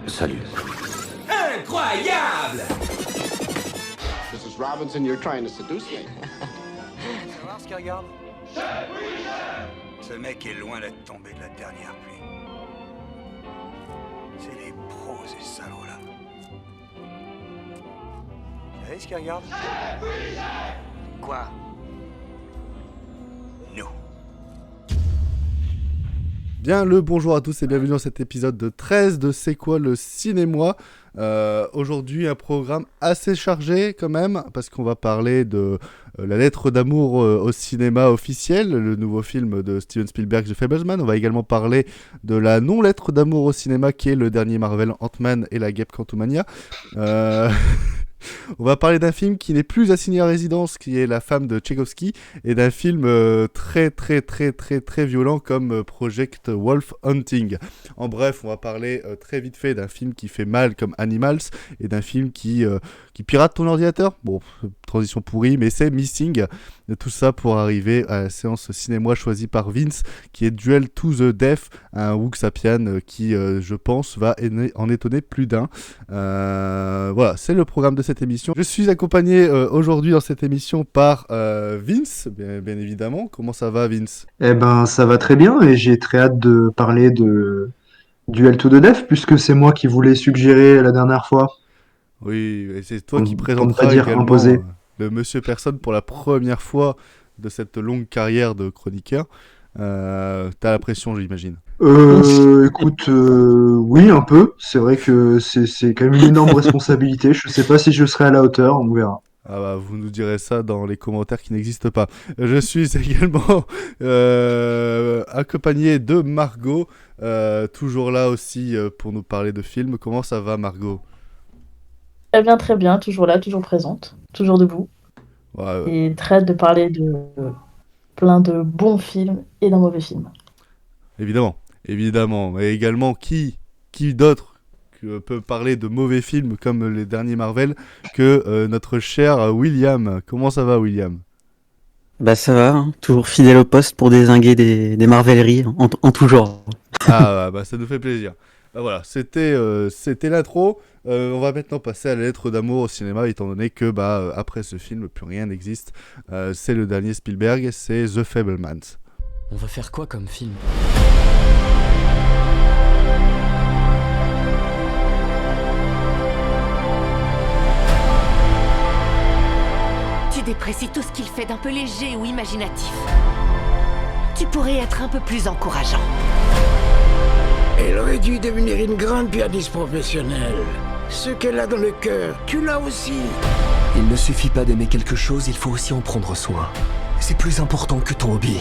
Salut. Incroyable! Mrs. Robinson, you're trying to seduce me. Tu vas voir ce qu'il regarde? Ce mec est loin d'être tombé de la dernière pluie. C'est les pros, ces salauds-là. Vous savez ce qu'il regarde? Quoi? Nous. Bien le bonjour à tous et bienvenue dans cet épisode de 13 de C'est quoi le cinéma. Aujourd'hui un programme assez chargé quand même parce qu'on va parler de La lettre d'amour au cinéma officiel, le nouveau film de Steven Spielberg, The Fabelmans. On va également parler de la non-lettre d'amour au cinéma qui est le dernier Marvel, Ant-Man et la guêpe Quantumania. On va parler d'un film qui n'est plus assigné à résidence, qui est La femme de Tchaïkovski, et d'un film très violent comme Project Wolf Hunting. En bref, on va parler très vite fait d'un film qui fait mal comme Animals, et d'un film qui pirate ton ordinateur. Bon, transition pourrie, mais c'est Missing. Tout ça pour arriver à la séance cinéma choisie par Vince, qui est Duel to the Death, un Wuxapian qui, je pense, va en étonner plus d'un. Voilà, c'est le programme de cette émission. Je suis accompagné aujourd'hui dans cette émission par Vince, bien évidemment. Comment ça va, Vince ? Eh ben, ça va très bien et j'ai très hâte de parler de Duel to the Death puisque c'est moi qui voulais suggérer la dernière fois. Oui, et c'est toi qui Pour ne présenteras pas dire également imposé. Le Monsieur Personne pour la première fois de cette longue carrière de chroniqueur. T'as la pression, j'imagine. Écoute, oui, un peu. C'est vrai que c'est quand même une énorme responsabilité. Je sais pas si je serai à la hauteur, on verra. Ah bah, vous nous direz ça dans les commentaires qui n'existent pas. Je suis également accompagné de Margot, toujours là aussi pour nous parler de films. Comment ça va, Margot ? Très bien, toujours là, toujours présente, toujours debout. Ouais, Et très hâte de parler de plein de bons films et d'un mauvais film. évidemment. Et également, qui d'autre peut parler de mauvais films comme les derniers Marvel que notre cher William. Comment ça va, William ? Bah ça va, hein. Toujours fidèle au poste pour dézinguer des marvelleries en tout genre. Ah bah ça nous fait plaisir. Bah voilà, c'était l'intro. On va maintenant passer à la lettre d'amour au cinéma, étant donné que après ce film, plus rien n'existe. C'est le dernier Spielberg, c'est The Fabelmans. On va faire quoi comme film ? Tu déprécies tout ce qu'il fait d'un peu léger ou imaginatif. Tu pourrais être un peu plus encourageant. Elle aurait dû devenir une grande pianiste professionnelle. Ce qu'elle a dans le cœur, tu l'as aussi. Il ne suffit pas d'aimer quelque chose, il faut aussi en prendre soin. C'est plus important que ton hobby.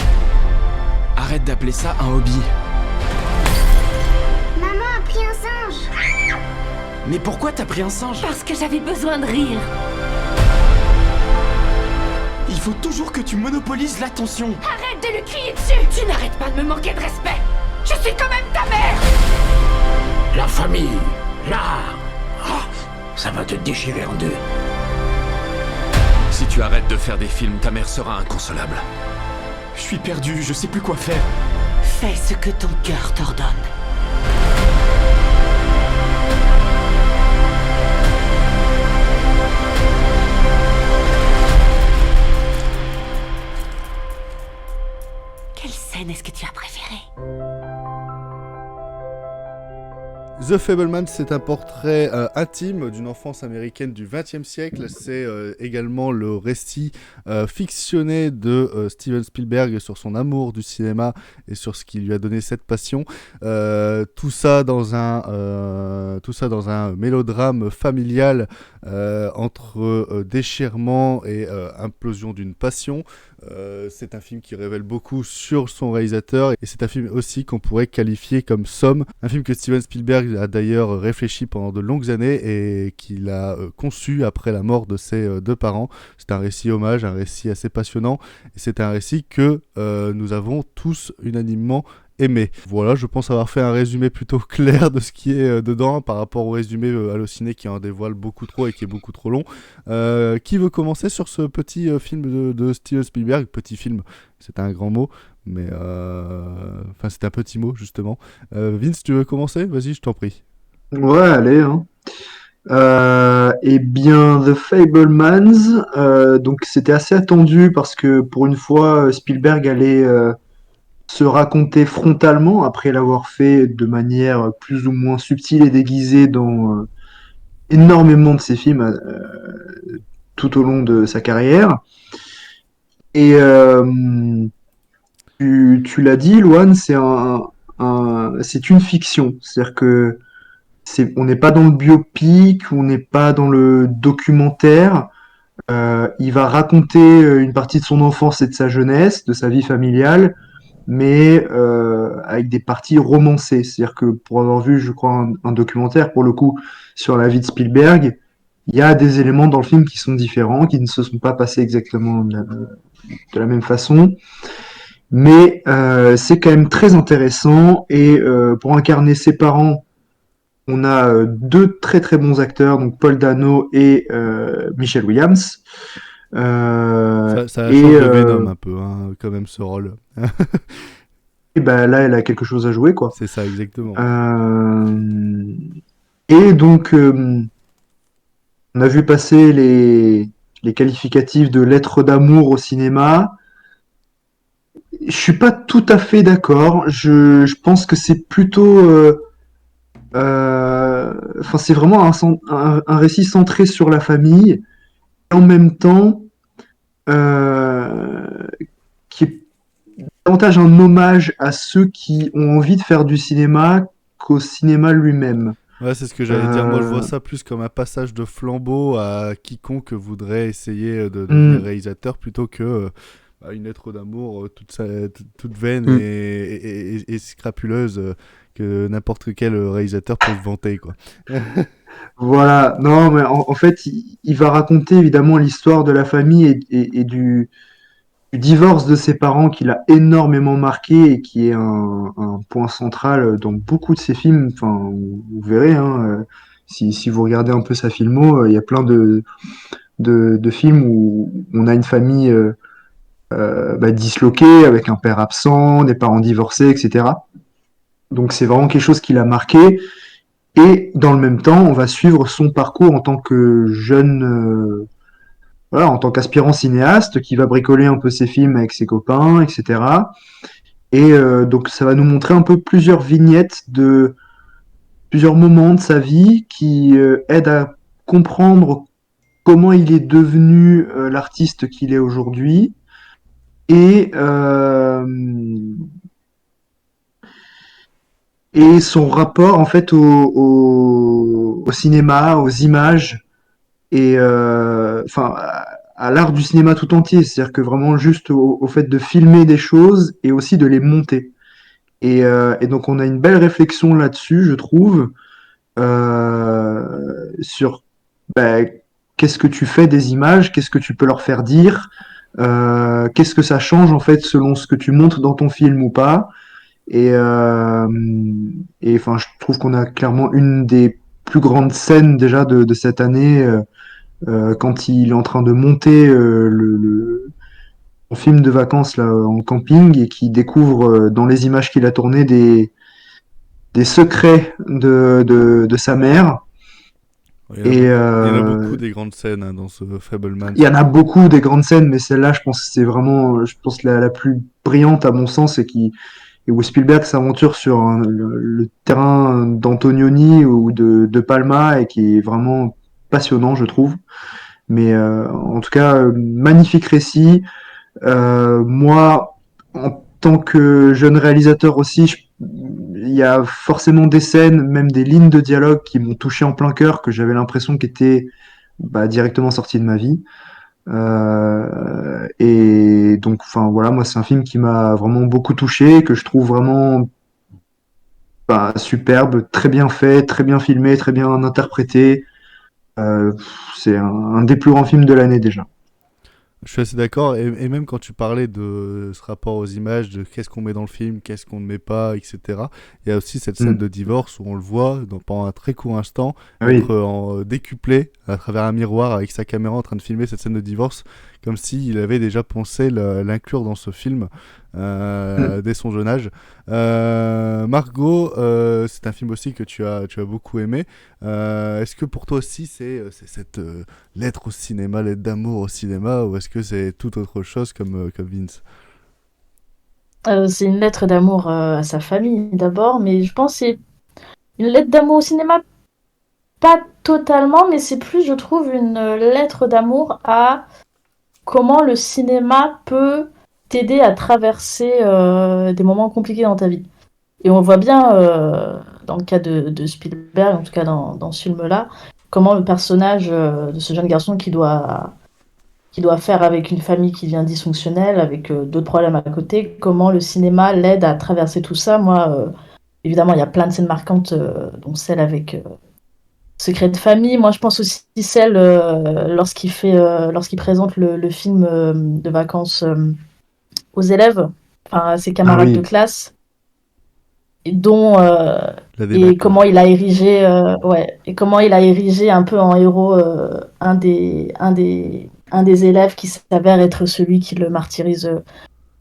Arrête d'appeler ça un hobby. Maman a pris un singe. Mais pourquoi t'as pris un singe ? Parce que j'avais besoin de rire. Il faut toujours que tu monopolises l'attention. Arrête de lui crier dessus. Tu n'arrêtes pas de me manquer de respect. Je suis quand même ta mère. La famille, l'art. Ah, ça va te déchirer en deux. Si tu arrêtes de faire des films, ta mère sera inconsolable. Je suis perdu, je sais plus quoi faire. Fais ce que ton cœur t'ordonne. Quelle scène est-ce que tu as préférée ? The Fabelmans, c'est un portrait intime d'une enfance américaine du XXe siècle. C'est également le récit fictionné de Steven Spielberg sur son amour du cinéma et sur ce qui lui a donné cette passion. Tout ça dans un mélodrame familial entre déchirement et implosion d'une passion. C'est un film qui révèle beaucoup sur son réalisateur et c'est un film aussi qu'on pourrait qualifier comme somme. Un film que Steven Spielberg a d'ailleurs réfléchi pendant de longues années et qu'il a conçu après la mort de ses deux parents. C'est un récit hommage, un récit assez passionnant et c'est un récit que nous avons tous unanimement aimé. Voilà, je pense avoir fait un résumé plutôt clair de ce qui est dedans par rapport au résumé Allociné qui en dévoile beaucoup trop et qui est beaucoup trop long. Qui veut commencer sur ce petit film de Steven Spielberg ? Petit film, c'est un grand mot, mais c'est un petit mot justement. Vince, tu veux commencer ? Vas-y, je t'en prie. Ouais, allez, hein. Eh bien, The Fablemans, donc c'était assez attendu parce que pour une fois, Spielberg allait se raconter frontalement après l'avoir fait de manière plus ou moins subtile et déguisée dans énormément de ses films tout au long de sa carrière. Et tu l'as dit, Loane, c'est une fiction. C'est-à-dire que on n'est pas dans le biopic, on n'est pas dans le documentaire. Il va raconter une partie de son enfance et de sa jeunesse, de sa vie familiale, mais avec des parties romancées. C'est-à-dire que pour avoir vu, je crois, un documentaire, pour le coup, sur la vie de Spielberg, il y a des éléments dans le film qui sont différents, qui ne se sont pas passés exactement de la même façon. Mais c'est quand même très intéressant. Et pour incarner ses parents, on a deux très très bons acteurs, donc Paul Dano et Michelle Williams. Ça change de Venom un peu, hein, quand même, ce rôle. Et ben là, elle a quelque chose à jouer, quoi. C'est ça, exactement. Et donc, on a vu passer les qualificatifs de lettres d'amour au cinéma. Je suis pas tout à fait d'accord. Je pense que c'est plutôt... Enfin, c'est vraiment un récit centré sur la famille, et en même temps, qui est davantage un hommage à ceux qui ont envie de faire du cinéma qu'au cinéma lui-même. Ouais, c'est ce que j'allais dire. Moi, je vois ça plus comme un passage de flambeau à quiconque voudrait essayer de devenir réalisateur plutôt que une lettre d'amour toute vaine et scrapuleuse que n'importe quel réalisateur peut se vanter, quoi. Voilà, non, mais en fait, il va raconter évidemment l'histoire de la famille et du divorce de ses parents qui l'a énormément marqué et qui est un point central dans beaucoup de ses films. Enfin, vous verrez, hein, si vous regardez un peu sa filmo, il y a plein de films où on a une famille disloquée, avec un père absent, des parents divorcés, etc. Donc c'est vraiment quelque chose qui l'a marqué. Et dans le même temps, on va suivre son parcours en tant que jeune, voilà, en tant qu'aspirant cinéaste qui va bricoler un peu ses films avec ses copains, etc. Et donc ça va nous montrer un peu plusieurs vignettes de plusieurs moments de sa vie qui aident à comprendre comment il est devenu l'artiste qu'il est aujourd'hui et son rapport en fait au cinéma, aux images et enfin à l'art du cinéma tout entier. C'est-à-dire que vraiment juste au fait de filmer des choses et aussi de les monter. Et donc on a une belle réflexion là-dessus, je trouve, sur qu'est-ce que tu fais des images, qu'est-ce que tu peux leur faire dire, qu'est-ce que ça change en fait selon ce que tu montres dans ton film ou pas. Et enfin, je trouve qu'on a clairement une des plus grandes scènes déjà de cette année quand il est en train de monter son film de vacances là en camping et qui découvre dans les images qu'il a tournées des secrets de sa mère. Il y en a beaucoup des grandes scènes dans ce Fableman. Il y en a beaucoup des grandes scènes, mais celle-là, je pense que c'est vraiment, la plus brillante à mon sens et où Spielberg s'aventure sur le terrain d'Antonioni ou de Palma et qui est vraiment passionnant, je trouve. Mais en tout cas, magnifique récit. Moi, en tant que jeune réalisateur aussi, il y a forcément des scènes, même des lignes de dialogue qui m'ont touché en plein cœur, que j'avais l'impression qu'étaient directement sorties de ma vie. Et donc, enfin voilà, moi c'est un film qui m'a vraiment beaucoup touché, que je trouve vraiment superbe, très bien fait, très bien filmé, très bien interprété. C'est un des plus grands films de l'année déjà. Je suis assez d'accord, et même quand tu parlais de ce rapport aux images, de qu'est-ce qu'on met dans le film, qu'est-ce qu'on ne met pas, etc. Il y a aussi cette scène de divorce où on le voit pendant un très court instant, être décuplé à travers un miroir avec sa caméra en train de filmer cette scène de divorce, comme s'il avait déjà pensé l'inclure dans ce film. dès son jeune âge. Margot, c'est un film aussi que tu as beaucoup aimé. Est-ce que pour toi aussi c'est cette lettre au cinéma, lettre d'amour au cinéma, ou est-ce que c'est tout autre chose comme Vince? C'est une lettre d'amour à sa famille d'abord, mais je pense que c'est une lettre d'amour au cinéma, pas totalement, mais c'est plus, je trouve, une lettre d'amour à comment le cinéma peut t'aider à traverser des moments compliqués dans ta vie. Et on voit bien, dans le cas de Spielberg, en tout cas dans ce film-là, comment le personnage de ce jeune garçon qui doit faire avec une famille qui devient dysfonctionnelle, avec d'autres problèmes à côté, comment le cinéma l'aide à traverser tout ça. Moi, évidemment, il y a plein de scènes marquantes, dont celle avec Secret de famille. Moi, je pense aussi celle lorsqu'il présente le film de vacances aux élèves, enfin à ses camarades de classe, et dont et comment il a érigé, un peu en héros un des élèves qui s'avère être celui qui le martyrise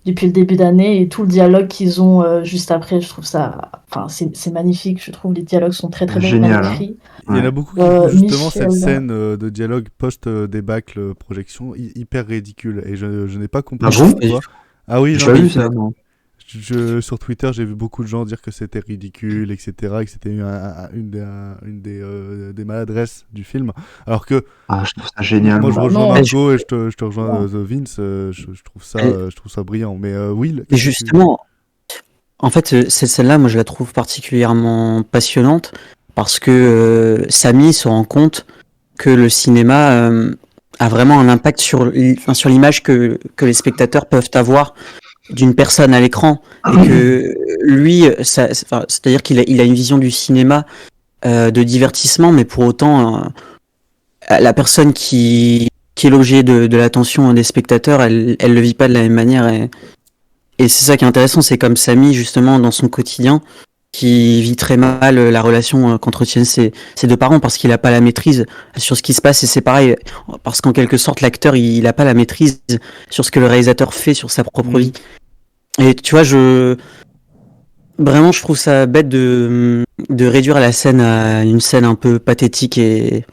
depuis le début d'année, et tout le dialogue qu'ils ont juste après, je trouve ça, enfin c'est magnifique. Je trouve les dialogues sont très très bien écrits. Il y en a beaucoup qui trouvent justement cette scène de dialogue post-débâcle projection hyper ridicule, et je n'ai pas compris pourquoi. Ah oui, j'ai pas vu ça, non. Sur Twitter, j'ai vu beaucoup de gens dire que c'était ridicule, etc., et que c'était une des maladresses du film. Alors que je trouve ça génial. Moi, je rejoins Margot et je te rejoins Vince. Je trouve ça brillant. Mais Will. Et justement, en fait, cette scène-là, moi, je la trouve particulièrement passionnante parce que Samy se rend compte que le cinéma a vraiment un impact sur l'image que les spectateurs peuvent avoir d'une personne à l'écran, et que lui, c'est-à-dire qu'il a une vision du cinéma de divertissement, mais pour autant, la personne qui est l'objet de l'attention des spectateurs, elle le vit pas de la même manière, et c'est ça qui est intéressant, c'est comme Samy, justement, dans son quotidien, qui vit très mal la relation qu'entretiennent ses deux parents, parce qu'il a pas la maîtrise sur ce qui se passe, et c'est pareil, parce qu'en quelque sorte, l'acteur, il a pas la maîtrise sur ce que le réalisateur fait sur sa propre vie. Et tu vois, vraiment, je trouve ça bête de réduire la scène à une scène un peu pathétique et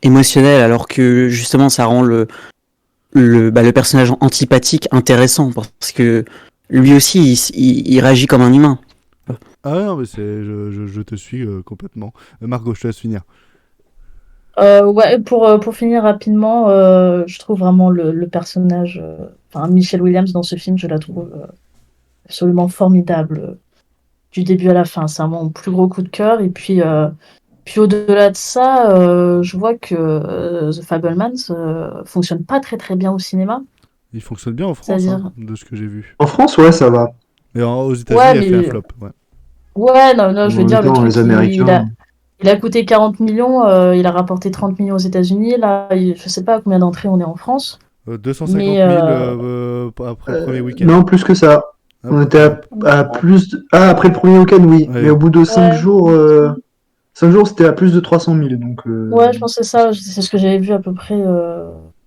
émotionnelle, alors que justement, ça rend le personnage antipathique intéressant, parce que lui aussi, il réagit comme un humain. Ah non, mais je te suis complètement. Margot, je te laisse finir. Ouais, pour finir rapidement, je trouve vraiment le personnage, Michelle Williams dans ce film, je la trouve absolument formidable du début à la fin. C'est vraiment mon plus gros coup de cœur. Et puis au-delà de ça, je vois que The Fabelmans fonctionne pas très très bien au cinéma. Il fonctionne bien en France, de ce que j'ai vu. En France, ouais, ça va. Mais aux États-Unis, il a fait un flop. Ouais, non, je veux dire, le truc, les Américains. il a coûté 40 millions, il a rapporté 30 millions aux États-Unis. Là, je sais pas à combien d'entrées on est en France. 250 000 après le premier week-end. Non, plus que ça. On était à plus après le premier week-end, oui. Ouais. Mais au bout de 5 jours, 5 jours, c'était à plus de 300 000. Donc, ouais, je pense que c'est ça. C'est ce que j'avais vu à peu près.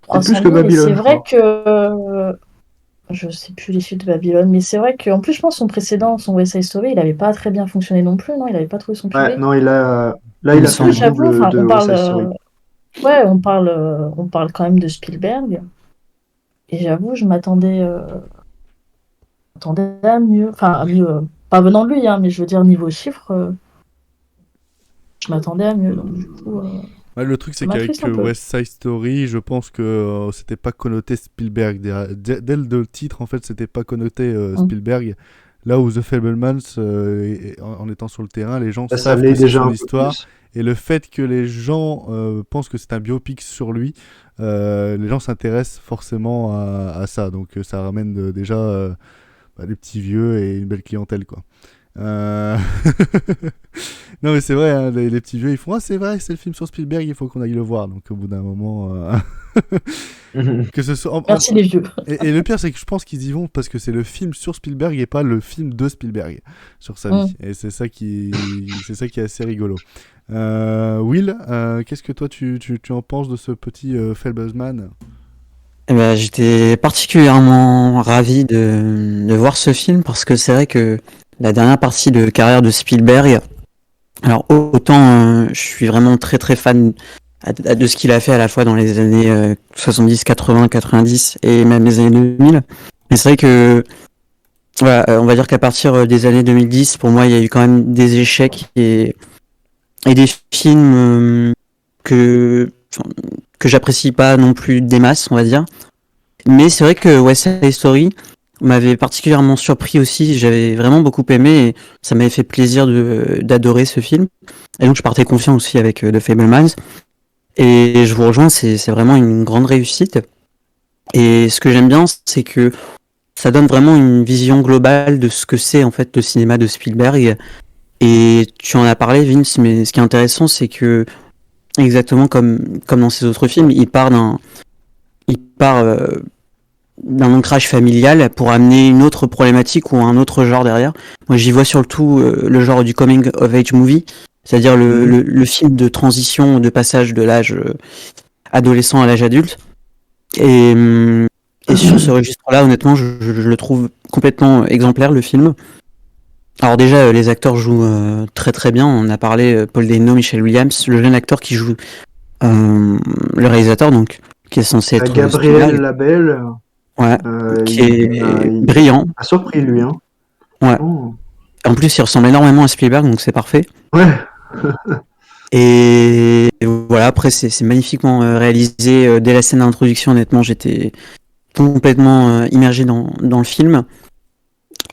300 000. Plus que Babylone. C'est vrai que je sais plus les chiffres de Babylone, mais c'est vrai qu'en plus, je pense son précédent, son West Side Story, il avait pas très bien fonctionné non plus, non? Il avait pas trouvé son public. Ouais, non, il a fait le double de West Side Story. Ouais, on parle quand même de Spielberg. Et j'avoue, je m'attendais à mieux. Enfin, à mieux, pas venant de lui, hein, mais je veux dire, niveau chiffres, je m'attendais à mieux. Donc, du coup, ouais, le truc, c'est qu'avec West Side Story, je pense que c'était pas connoté Spielberg. Dès le titre, en fait, c'était pas connoté Spielberg. Là où The Fabelmans, en étant sur le terrain, les gens savent que c'est son histoire. Et le fait que les gens pensent que c'est un biopic sur lui, les gens s'intéressent forcément à ça. Donc ça ramène déjà des petits vieux et une belle clientèle, quoi. Non, mais c'est vrai, hein, les petits vieux ils font c'est vrai, c'est le film sur Spielberg, il faut qu'on aille le voir. Donc au bout d'un moment que ce soit merci les vieux. Et le pire, c'est que je pense qu'ils y vont parce que c'est le film sur Spielberg et pas le film de Spielberg sur sa vie. Et c'est ça qui est assez rigolo. Will, qu'est-ce que toi tu en penses de ce petit Fabelman? J'étais particulièrement ravi de voir ce film parce que c'est vrai que la dernière partie de carrière de Spielberg, alors autant je suis vraiment très très fan de ce qu'il a fait à la fois dans les années 70, 80, 90 et même les années 2000. Mais c'est vrai que voilà, on va dire qu'à partir des années 2010, pour moi, il y a eu quand même des échecs et des films que j'apprécie pas non plus des masses, on va dire. Mais c'est vrai que West Side Story m'avait particulièrement surpris aussi. J'avais vraiment beaucoup aimé et ça m'avait fait plaisir d'adorer ce film. Et donc je partais confiant aussi avec The Fabelmans. Et je vous rejoins, c'est vraiment une grande réussite. Et ce que j'aime bien, c'est que ça donne vraiment une vision globale de ce que c'est en fait le cinéma de Spielberg. Et tu en as parlé, Vince, mais ce qui est intéressant, c'est que exactement comme dans ses autres films, il part d'un ancrage familial pour amener une autre problématique ou un autre genre derrière. Moi, j'y vois surtout le genre du coming of age movie, c'est-à-dire le film de transition, de passage de l'âge adolescent à l'âge adulte. Et sur ce registre-là, honnêtement, je le trouve complètement exemplaire, le film. Alors déjà, les acteurs jouent très très bien. On a parlé Paul Dano, Michelle Williams, le jeune acteur qui joue le réalisateur, donc qui est censé être Gabriel Labelle. Ouais, qui est brillant. A surpris lui, hein. Ouais. Oh. En plus, il ressemble énormément à Spielberg, donc c'est parfait. Ouais. Et voilà, après c'est magnifiquement réalisé. Dès la scène d'introduction, honnêtement, j'étais complètement immergé dans le film.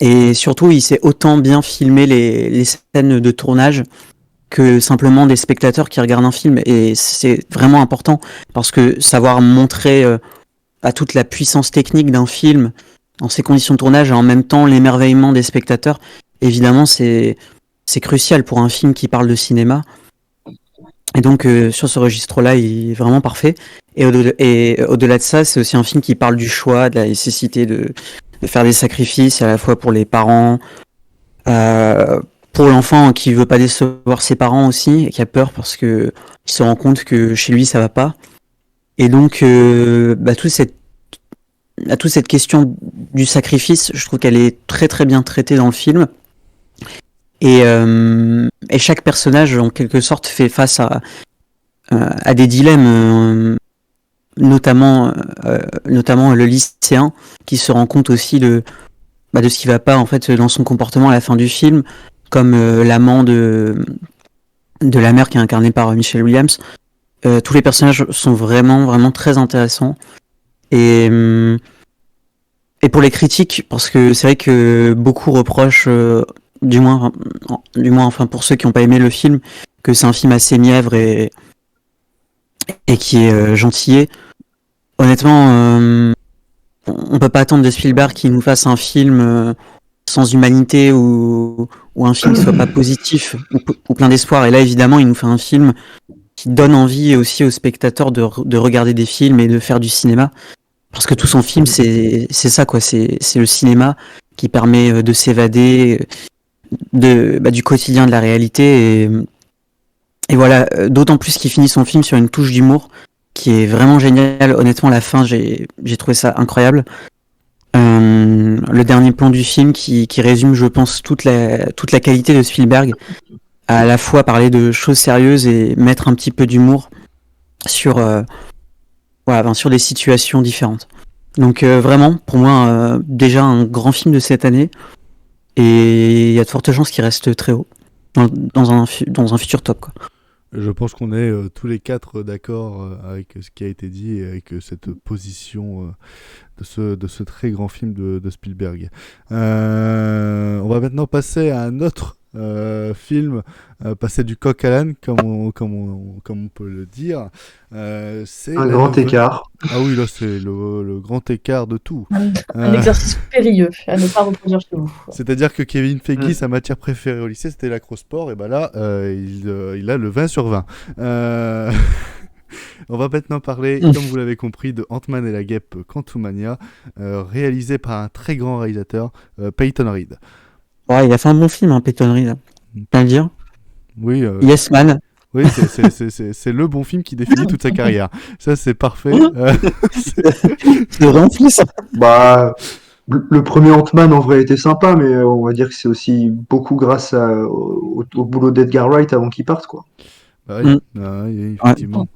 Et surtout, il sait autant bien filmer les scènes de tournage que simplement des spectateurs qui regardent un film. Et c'est vraiment important parce que savoir montrer à toute la puissance technique d'un film dans ces conditions de tournage et en même temps l'émerveillement des spectateurs, évidemment, c'est crucial pour un film qui parle de cinéma. Et donc, sur ce registre-là, il est vraiment parfait. Et au-delà de ça, c'est aussi un film qui parle du choix, de la nécessité de faire des sacrifices, à la fois pour les parents, pour l'enfant qui veut pas décevoir ses parents aussi, et qui a peur parce que il se rend compte que chez lui, ça va pas. Et donc, toute cette question du sacrifice, je trouve qu'elle est très très bien traitée dans le film. Et chaque personnage, en quelque sorte, fait face à des dilemmes, notamment le lycéen qui se rend compte aussi de ce qui va pas en fait dans son comportement à la fin du film, comme l'amant de la mère qui est incarné par Michelle Williams. Tous les personnages sont vraiment vraiment très intéressants et pour les critiques, parce que c'est vrai que beaucoup reprochent du moins enfin pour ceux qui n'ont pas aimé le film, que c'est un film assez mièvre et qui est gentillet. Honnêtement, on peut pas attendre de Spielberg qu'il nous fasse un film sans humanité ou un film qui soit pas positif ou plein d'espoir. Et là, évidemment, il nous fait un film qui donne envie aussi aux spectateurs de regarder des films et de faire du cinéma. Parce que tout son film, c'est ça, quoi. C'est le cinéma qui permet de s'évader du quotidien, de la réalité. Et voilà, d'autant plus qu'il finit son film sur une touche d'humour qui est vraiment géniale. Honnêtement, la fin, j'ai trouvé ça incroyable. Le dernier plan du film qui résume, je pense, toute la qualité de Spielberg, à la fois parler de choses sérieuses et mettre un petit peu d'humour sur des situations différentes. Donc vraiment, pour moi, déjà un grand film de cette année, et il y a de fortes chances qu'il reste très haut dans un futur top, quoi. Je pense qu'on est tous les quatre d'accord avec ce qui a été dit et avec cette position de ce très grand film de Spielberg. On va maintenant passer à un autre film, passer du coq à l'âne, comme on peut le dire. C'est un grand écart. Ah oui, là c'est le grand écart de tout. Un exercice périlleux à ne pas reproduire chez vous. C'est-à-dire que Kevin Feige, sa matière préférée au lycée, c'était l'acrosport, et ben là, il a le 20 sur 20. On va maintenant parler, comme vous l'avez compris, de Ant-Man et la guêpe Quantumania, réalisé par un très grand réalisateur, Peyton Reed. Ouais, il a fait un bon film, hein, Peyton Reed. Tu peux le dire? Oui. Yes Man. Oui, c'est le bon film qui définit toute sa carrière. Ça, c'est parfait. C'est rempli ça. Bah, le premier Ant-Man en vrai était sympa, mais on va dire que c'est aussi beaucoup grâce au boulot d'Edgar Wright avant qu'il parte, quoi. Bah oui, ah oui, effectivement.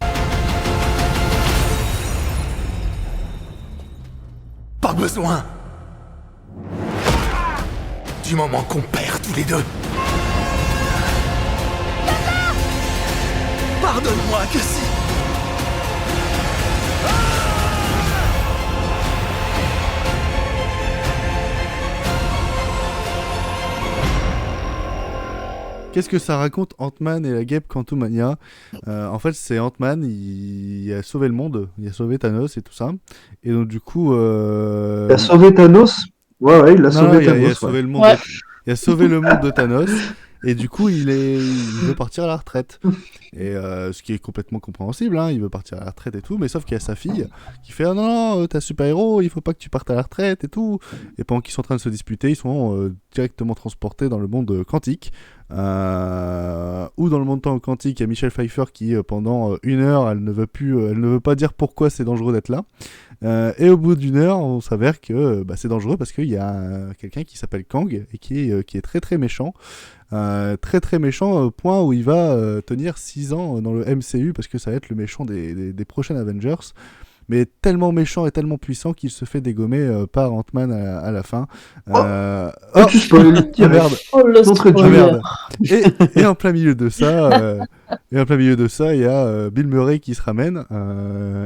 Pas besoin du moment qu'on perd tous les deux. Pardonne-moi que si. Qu'est-ce que ça raconte Ant-Man et la guêpe Quantumania? En fait, c'est Ant-Man, il a sauvé le monde, il a sauvé Thanos et tout ça. Et donc, du coup. Il a sauvé Thanos? Ouais, il a sauvé Thanos. Il a sauvé le monde. Ouais. Il a sauvé le monde de Thanos. Et du coup, il veut partir à la retraite. Et ce qui est complètement compréhensible, hein, il veut partir à la retraite et tout, mais sauf qu'il y a sa fille qui fait ah non, t'es un super-héros, il faut pas que tu partes à la retraite et tout. Et pendant qu'ils sont en train de se disputer, ils sont directement transportés dans le monde quantique. Ou dans le monde quantique, il y a Michelle Pfeiffer qui, pendant 1 heure, elle ne veut pas dire pourquoi c'est dangereux d'être là. Et au bout d'1 heure, on s'avère que c'est dangereux parce qu'il y a quelqu'un qui s'appelle Kang et qui est très très méchant. Très très méchant au point où il va tenir 6 ans dans le MCU parce que ça va être le méchant des prochains Avengers. Mais tellement méchant et tellement puissant qu'il se fait dégommer par Ant-Man à la fin. Tu spoil, merde. Oh, le spoiler. Merde. Et en plein milieu de ça, il y a Bill Murray qui se ramène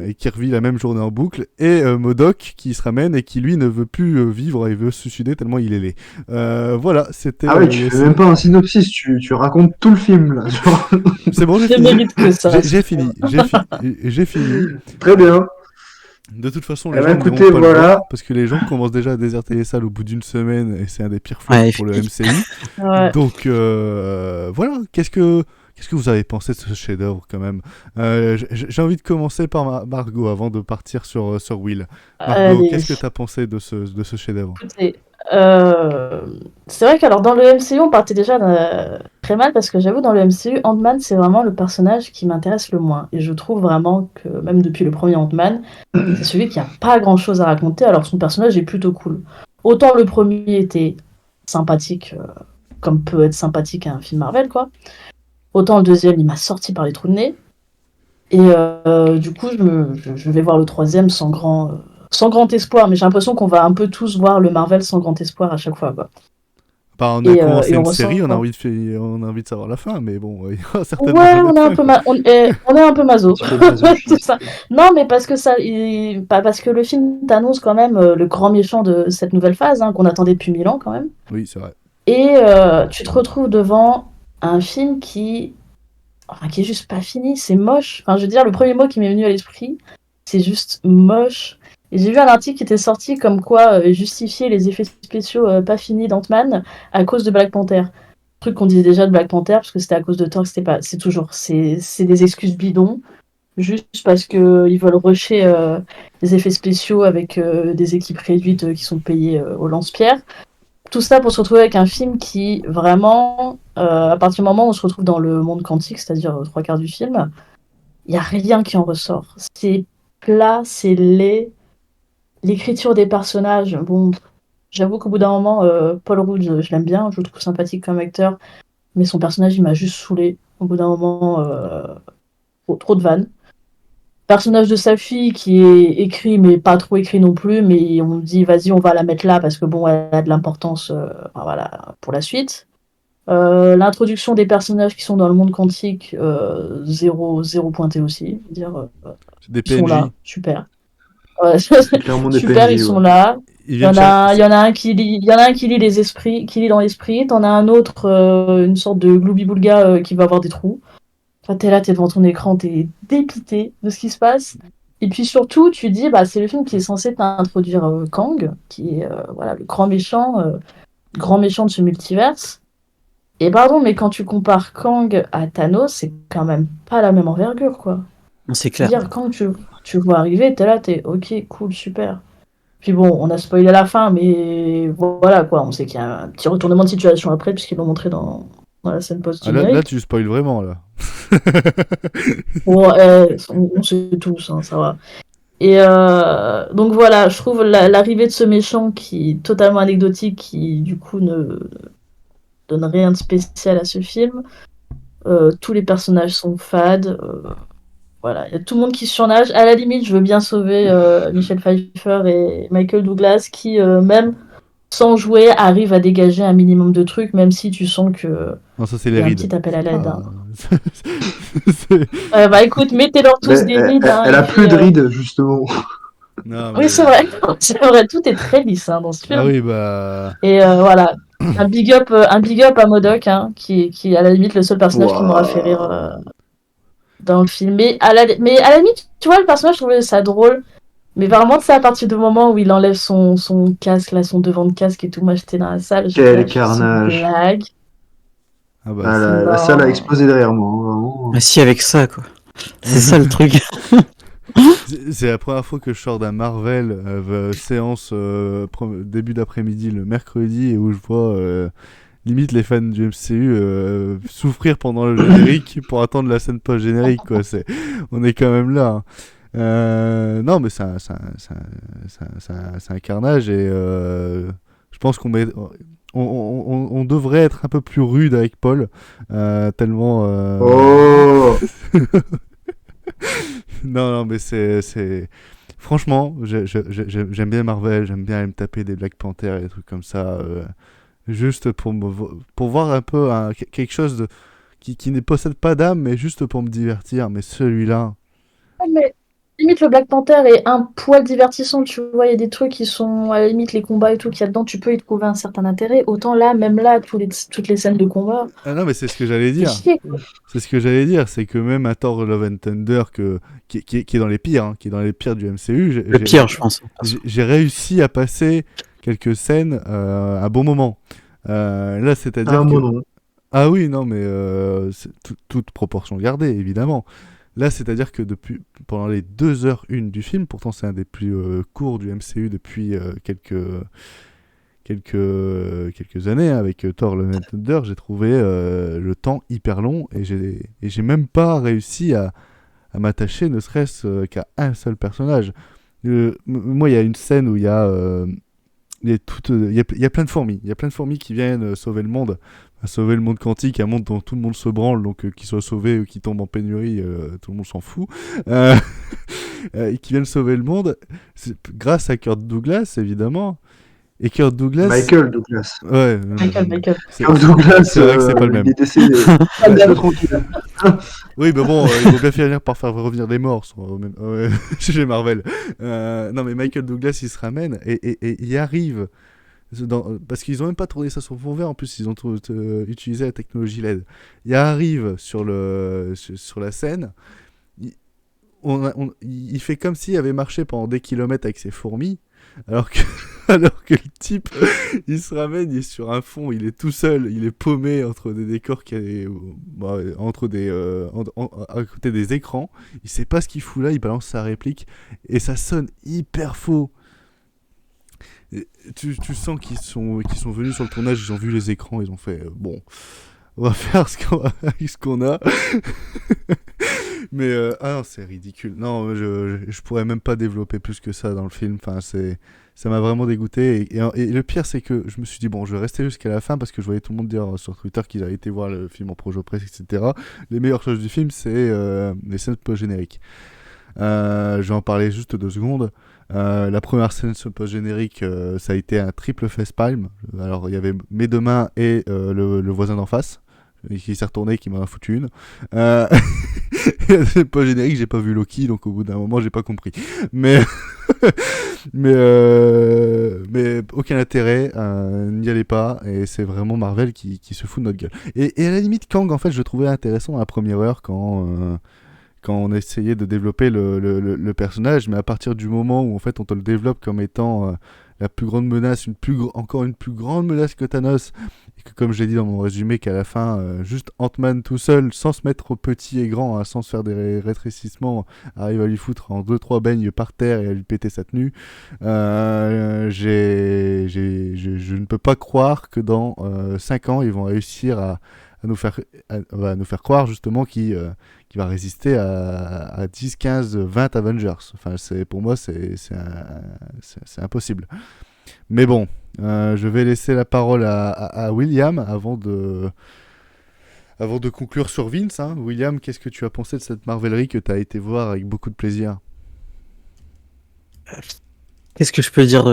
et qui revit la même journée en boucle, et MODOK qui se ramène et qui lui ne veut plus vivre, il veut se suicider tellement il est laid. Voilà, c'était. Ah ouais, tu fais même pas un synopsis, tu racontes tout le film là. C'est bon, j'ai Je fini. mérite que ça. J'ai fini. Très bien. De toute façon, Eh les ben, gens ne écoutez, vont pas le voilà. voir parce que les gens commencent déjà à déserter les salles au bout d'1 semaine et c'est un des pires flops Ouais, pour le MCU. Ouais. Donc voilà, qu'est-ce que vous avez pensé de ce chef-d'œuvre quand même? J'ai envie de commencer par Margot avant de partir sur Will. Margot, Allez. qu'est-ce que tu as pensé de ce chef-d'œuvre? Écoutez, c'est vrai qu'alors dans le MCU, on partait déjà très mal parce que j'avoue, dans le MCU, Ant-Man, c'est vraiment le personnage qui m'intéresse le moins. Et je trouve vraiment que, même depuis le premier Ant-Man, c'est celui qui a pas grand-chose à raconter alors que son personnage est plutôt cool. Autant le premier était sympathique, comme peut être sympathique un film Marvel, quoi. Autant le deuxième, il m'a sorti par les trous de nez. Et du coup, je vais voir le troisième sans grand espoir, mais j'ai l'impression qu'on va un peu tous voir le Marvel sans grand espoir à chaque fois, quoi. On a commencé et on une ressent série, on a pas. envie de savoir la fin, mais bon, il y aura certainement Ouais, jamais on de est un fin, peu quoi. on est un peu maso. Un petit peu masochiste. C'est ça. Non, mais parce que parce que le film t'annonce quand même le grand méchant de cette nouvelle phase, hein, qu'on attendait depuis 1000 ans quand même. Oui, c'est vrai. Et tu te retrouves devant un film qui est juste pas fini, c'est moche. Enfin, je veux dire, le premier mot qui m'est venu à l'esprit, c'est juste moche. Et j'ai vu un article qui était sorti comme quoi justifier les effets spéciaux pas finis d'Ant-Man à cause de Black Panther. Truc qu'on disait déjà de Black Panther parce que c'était à cause de Thor, que c'était pas. C'est des excuses bidons, juste parce que ils veulent rusher les effets spéciaux avec des équipes réduites qui sont payées au lance-pierre. Tout ça pour se retrouver avec un film qui, vraiment, à partir du moment où on se retrouve dans le monde quantique, c'est-à-dire 3/4 du film, il n'y a rien qui en ressort. C'est plat, c'est laid. L'écriture des personnages, bon, j'avoue qu'au bout d'un moment, Paul Rudd, je l'aime bien, je le trouve sympathique comme acteur, mais son personnage, il m'a juste saoulé. Au bout d'un moment, trop de vannes. Personnage de sa fille qui est écrit, mais pas trop écrit non plus, mais on dit vas-y, on va la mettre là parce que bon, elle a de l'importance voilà, pour la suite. L'introduction des personnages qui sont dans le monde quantique, zéro pointé aussi. Dire, C'est des ils sont PNJ. là, super. Ouais, C'est clairement des super, PNJ, ils sont ouais. là. Ils Il y viennent en a un qui lit les esprits, qui lit dans l'esprit. T'en as un autre, une sorte de gloubi-boulga qui va avoir des trous. Enfin, t'es là, t'es devant ton écran, t'es dépité de ce qui se passe. Et puis surtout, tu dis, bah, c'est le film qui est censé t'introduire Kang, qui est voilà, le grand méchant de ce multiverse. Et pardon, mais quand tu compares Kang à Thanos, c'est quand même pas la même envergure, quoi. Non, c'est Je veux clair. dire, quand tu vois arriver, t'es là, t'es ok, cool, super. Puis bon, on a spoilé à la fin, mais voilà, quoi. On sait qu'il y a un petit retournement de situation après, puisqu'ils l'ont montré dans la scène Ah, post-générique. là, tu spoil vraiment, là. Bon, on sait tous, hein, ça va. Et donc voilà, je trouve l'arrivée de ce méchant qui est totalement anecdotique, qui du coup ne donne rien de spécial à ce film. Tous les personnages sont fades. Voilà, il y a tout le monde qui surnage. À la limite, je veux bien sauver Michel Pfeiffer et Michael Douglas qui, même sans jouer, arrivent à dégager un minimum de trucs, même si tu sens que Non, ça c'est il y les a un rides. petit appel à l'aide. Ah, Hein. c'est- Bah écoute, mettez-leur tous Mais des rides. Hein, elle et a puis, plus de rides, justement. Non, Oui, mais... c'est vrai. C'est vrai, tout est très lisse hein, dans ce film. Ah oui, bah... Et voilà, un big up à MODOK, hein, qui est à la limite le seul personnage qui m'aura fait rire dans le film. Mais à la limite, tu vois, le personnage, je trouvais ça drôle. Mais vraiment, c'est à partir du moment où il enlève son casque, là, son devant de casque et tout, moi j'étais dans la salle. Quel C'est une carnage. blague. Ah bah, Ah, la Non. salle a explosé derrière moi, hein, vraiment. Ah si, avec ça, quoi. C'est ça le truc. c'est la première fois que je sors d'un Marvel séance début d'après-midi le mercredi et où je vois limite les fans du MCU souffrir pendant le générique pour attendre la scène post-générique, quoi. On est quand même là. Non, mais c'est un carnage et je pense on devrait être un peu plus rude avec Paul, tellement... Oh Non, mais c'est... Franchement, j'aime bien Marvel, j'aime bien aller me taper des Black Panther et des trucs comme ça, juste pour voir un peu quelque chose qui ne possède pas d'âme, mais juste pour me divertir. Mais celui-là... Mais limite, le Black Panther est un poil divertissant, tu vois. Il y a des trucs qui sont, à la limite, les combats et tout, qu'il y a dedans, tu peux y trouver un certain intérêt. Autant là, même là, toutes les scènes de combat, Ah non, mais c'est ce que j'allais c'est dire. chier, quoi. C'est ce que j'allais dire, c'est que même un Thor Love and Thunder qui est dans les pires, hein, qui est dans les pires du MCU, Le pire, je pense. j'ai réussi à passer quelques scènes un bon moment. Là, c'est-à-dire Ah, que... moi non. Ah oui, non, mais toute proportion gardée, évidemment. Là, c'est-à-dire que pendant les 2h01 du film, pourtant c'est un des plus courts du MCU depuis quelques années, hein, avec Thor Love and Thunder, j'ai trouvé le temps hyper long et j'ai même pas réussi à m'attacher ne serait-ce qu'à un seul personnage. Moi, il y a une scène où il y a plein de fourmis. Il y a plein de fourmis qui viennent sauver le monde. Sauver le monde quantique, un monde dont tout le monde se branle, donc qu'il soit sauvé ou qu'il tombe en pénurie, tout le monde s'en fout. Et qui viennent sauver le monde, grâce à Kirk Douglas, évidemment. Et Kirk Douglas... Michael Douglas. Ouais. Michael. Kirk Douglas, c'est vrai que c'est pas le même. il est décédé. Laisse-le tranquille. Oui, mais bon, il faut bien finir par faire revenir des morts chez Marvel. Non, mais Michael Douglas, il se ramène et il arrive... parce qu'ils ont même pas tourné ça sur fond vert, en plus ils ont utilisé la technologie LED. Il arrive sur la scène, il fait comme s'il avait marché pendant des kilomètres avec ses fourmis, alors que le type il se ramène, il est sur un fond, il est tout seul, il est paumé entre des décors à côté des écrans, il sait pas ce qu'il fout là, il balance sa réplique et ça sonne hyper faux. Tu sens qu'ils sont venus sur le tournage, ils ont vu les écrans, ils ont fait bon, on va faire avec ce qu'on a. Mais ah non, c'est ridicule. Non, je pourrais même pas développer plus que ça dans le film. Enfin, ça m'a vraiment dégoûté. Et le pire, c'est que je me suis dit bon, je vais rester jusqu'à la fin parce que je voyais tout le monde dire sur Twitter qu'ils avaient été voir le film en projo presse, etc. Les meilleures choses du film, c'est les scènes post-génériques. Je vais en parler juste 2 secondes. La première scène post-générique, ça a été un triple facepalm. Alors il y avait mes 2 mains et le voisin d'en face qui s'est retourné, qui m'en a foutu une. Post-générique, j'ai pas vu Loki, donc au bout d'un moment j'ai pas compris. Mais aucun intérêt, n'y allez pas, et c'est vraiment Marvel qui se fout de notre gueule. Et à la limite, Kang, en fait, je le trouvais intéressant à la première heure quand on essayait de développer le personnage, mais à partir du moment où en fait on te le développe comme étant la plus grande menace, encore une plus grande menace que Thanos, et que comme je l'ai dit dans mon résumé, qu'à la fin, juste Ant-Man tout seul, sans se mettre petit et grand, hein, sans se faire des rétrécissements, arrive à lui foutre en 2-3 beignes par terre et à lui péter sa tenue, je ne peux pas croire que dans 5 ans, ils vont réussir à va nous faire croire justement qu'il va résister à 10, 15, 20 Avengers. Enfin, pour moi, c'est impossible. Mais bon, je vais laisser la parole à William avant de conclure sur Vince. Hein. William, qu'est-ce que tu as pensé de cette Marvelerie que tu as été voir avec beaucoup de plaisir? Qu'est-ce que je peux dire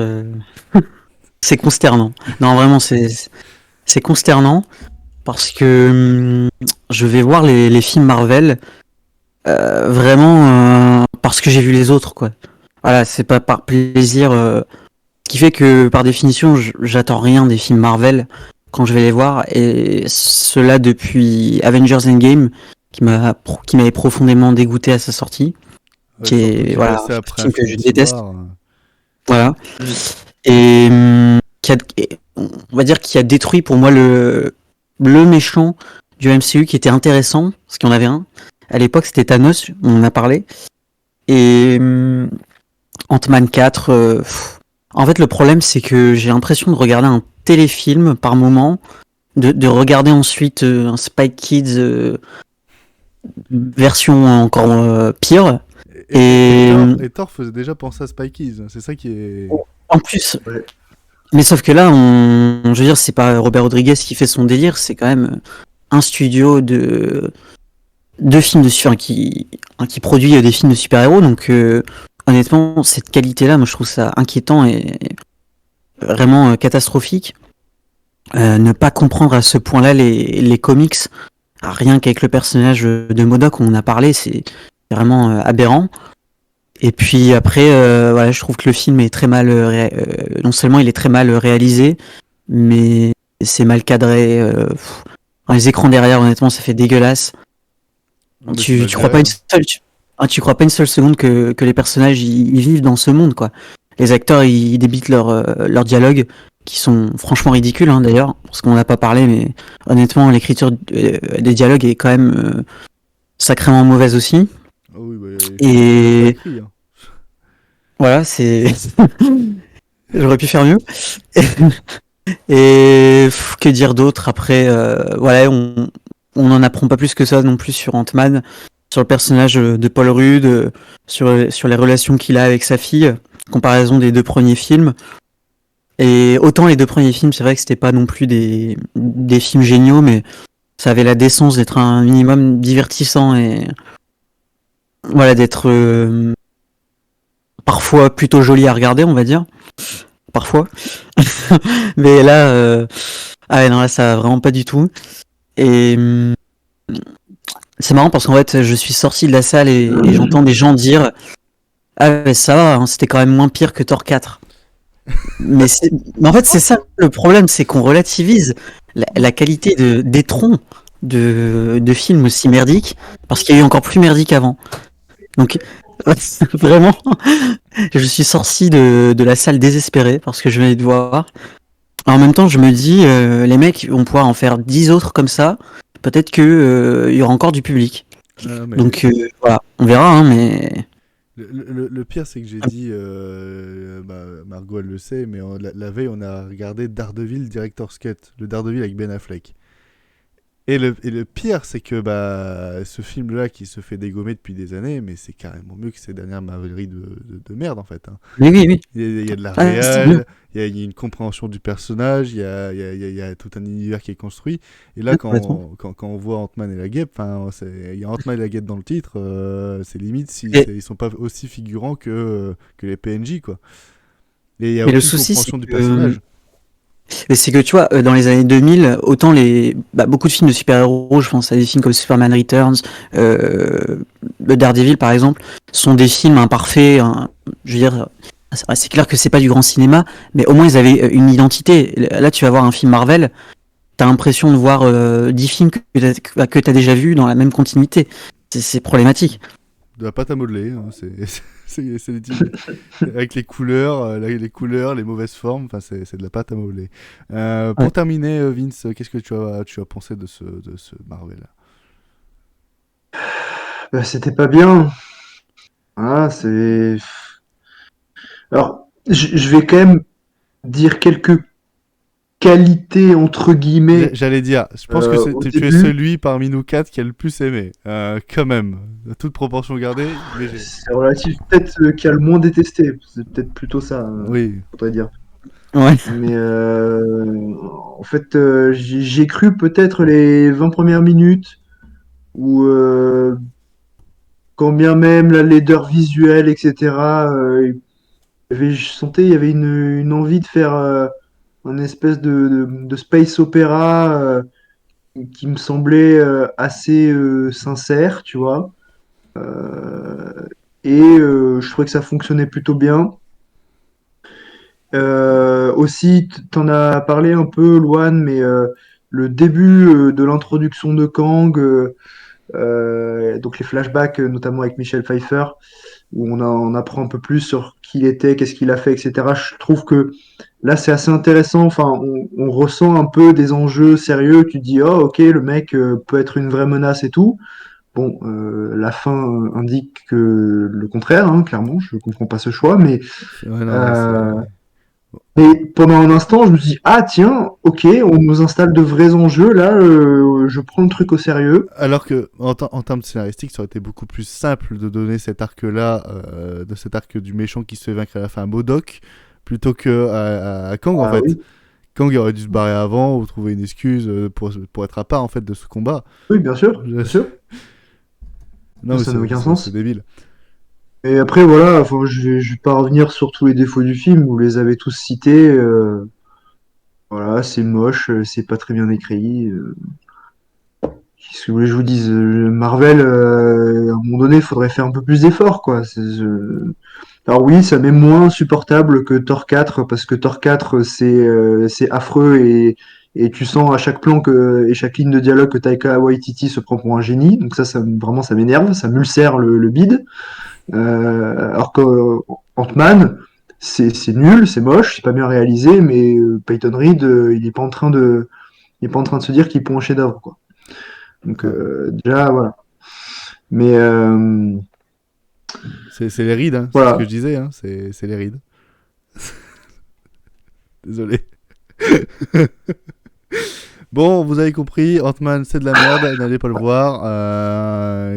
C'est consternant. Non, vraiment, c'est consternant parce que je vais voir les films Marvel vraiment parce que j'ai vu les autres, quoi. Voilà, c'est pas par plaisir. Ce qui fait que, par définition, j'attends rien des films Marvel quand je vais les voir, et cela depuis Avengers Endgame, qui m'avait profondément dégoûté à sa sortie, qui est voilà, un film que je déteste. Voilà. Et on va dire qu'il a détruit pour moi le méchant du MCU qui était intéressant, parce qu'il y en avait un. À l'époque, c'était Thanos, on en a parlé. Et Ant-Man 4, en fait, le problème, c'est que j'ai l'impression de regarder un téléfilm par moment, de regarder ensuite un Spy Kids version encore pire. Et Thor faisait déjà penser à Spy Kids, c'est ça qui est... En plus, ouais. Mais sauf que là, je veux dire, c'est pas Robert Rodriguez qui fait son délire, c'est quand même un studio de films qui produit des films de super-héros, donc honnêtement, cette qualité-là, moi je trouve ça inquiétant et vraiment catastrophique. Ne pas comprendre à ce point-là les comics, rien qu'avec le personnage de M.O.D.O.K, on en a parlé, c'est vraiment aberrant. Et puis après, voilà, je trouve que le film est très mal, non seulement il est très mal réalisé, mais c'est mal cadré. Les écrans derrière, honnêtement, ça fait dégueulasse. Tu crois pas une seule seconde que les personnages ils vivent dans ce monde, quoi. Les acteurs ils débitent leur dialogue, qui sont franchement ridicules, hein, d'ailleurs, parce qu'on n'a pas parlé, mais honnêtement, l'écriture des dialogues est quand même sacrément mauvaise aussi. Oh oui, bah, et écrit, hein. Voilà, j'aurais pu faire mieux. Et que dire d'autre après, voilà, on n'en apprend pas plus que ça non plus sur Ant-Man, sur le personnage de Paul Rudd, sur les relations qu'il a avec sa fille, comparaison des 2 premiers films. Et autant les 2 premiers films, c'est vrai que c'était pas non plus des films géniaux, mais ça avait la décence d'être un minimum divertissant et voilà, d'être parfois plutôt joli à regarder, on va dire. Parfois. Mais là, non, là, ça va vraiment pas du tout. Et c'est marrant parce qu'en fait, je suis sorti de la salle et j'entends des gens dire « Ah, mais ça va, hein, c'était quand même moins pire que Thor 4. » mais en fait, c'est ça le problème, c'est qu'on relativise la qualité d'étron de films aussi merdiques, parce qu'il y a eu encore plus merdique avant. Donc, vraiment, je suis sorti de la salle désespéré parce que je venais de voir. En même temps, je me dis, les mecs vont pouvoir en faire 10 autres comme ça. Peut-être que il y aura encore du public. Donc voilà, on verra, hein, mais... Le pire, c'est que j'ai dit, Margot elle le sait, mais la veille, on a regardé Daredevil Director's Cut, le Daredevil avec Ben Affleck. Et le pire, c'est que ce film-là qui se fait dégommer depuis des années, mais c'est carrément mieux que ces dernières Marveleries de merde, en fait. Hein. Oui. Il y a de la réal, il y a une compréhension du personnage, il y a tout un univers qui est construit. Et là, quand on voit Ant-Man et la Guêpe, il y a Ant-Man et la Guêpe dans le titre, c'est limite ils sont pas aussi figurants que les PNJ, quoi. Et il y a aucune compréhension du personnage. Mais c'est que tu vois, dans les années 2000, autant beaucoup de films de super-héros, je pense à des films comme Superman Returns, Daredevil par exemple, sont des films imparfaits. Je veux dire, c'est clair que c'est pas du grand cinéma, mais au moins ils avaient une identité. Là, tu vas voir un film Marvel, t'as l'impression de voir 10 films que t'as déjà vus dans la même continuité. C'est problématique. De la pâte à modeler, hein, c'est avec les couleurs, les mauvaises formes, c'est de la pâte à modeler. Pour terminer, Vince, qu'est-ce que tu as pensé de ce Marvel? C'était pas bien. Ah, c'est... Alors, je vais quand même dire quelques qualité entre guillemets. J'allais dire, je pense que au tu es début. celui parmi nous quatre qui a le plus aimé. Quand même, toute proportion gardée, léger. C'est relatif, peut-être qui a le moins détesté. C'est peut-être plutôt ça, Oui. faudrait dire. Ouais. Mais en fait, j'ai cru peut-être les 20 premières minutes où, quand bien même la laideur visuelle, etc., je sentais il y avait une envie de faire un espèce de space opéra qui me semblait assez sincère, tu vois. Euh, et je trouvais que ça fonctionnait plutôt bien. Aussi, t'en as parlé un peu, Luan, mais le début de l'introduction de Kang, donc les flashbacks, notamment avec Michel Pfeiffer, où on apprend un peu plus sur qui il était, qu'est-ce qu'il a fait, etc. Je trouve que là, c'est assez intéressant. Enfin, on ressent un peu des enjeux sérieux. Tu te dis, oh, ok, le mec peut être une vraie menace et tout. Bon, la fin indique que le contraire, hein, clairement. Je comprends pas ce choix, mais Ouais, non, euh, mais pendant un instant, je me suis dit, ah tiens, ok, on nous installe de vrais enjeux, là, je prends le truc au sérieux. Alors que, en termes de scénaristique, ça aurait été beaucoup plus simple de donner cet arc-là, de cet arc du méchant qui se fait vaincre à la fin à MODOK, plutôt que à Kang, en Ah fait. oui, Kang aurait dû se barrer avant ou trouver une excuse pour être à part, en fait, de ce combat. oui, bien sûr, bien sûr. Non, mais Ça n'a aucun c'est sens. débile. Et après, voilà, enfin, je vais pas revenir sur tous les défauts du film, vous les avez tous cités. Voilà, c'est moche, c'est pas très bien écrit. Qu'est-ce que vous voulez que je vous dise? Marvel, à un moment donné, il faudrait faire un peu plus d'efforts, quoi. Alors oui, ça m'est moins supportable que Thor 4, parce que Thor 4, c'est affreux et tu sens à chaque plan et chaque ligne de dialogue que Taika Waititi se prend pour un génie. Donc vraiment, ça m'énerve, ça m'ulcère le bide. Alors que Ant-Man, c'est nul, c'est moche, c'est pas bien réalisé, mais Peyton Reed, il est pas en train de se dire qu'il pond un chef-d'œuvre, quoi. Donc déjà, voilà. Mais C'est les rides, hein, c'est ce voilà. que je disais, hein, c'est les rides. Désolé. Bon, vous avez compris, Ant-Man c'est de la merde, n'allez pas le voir.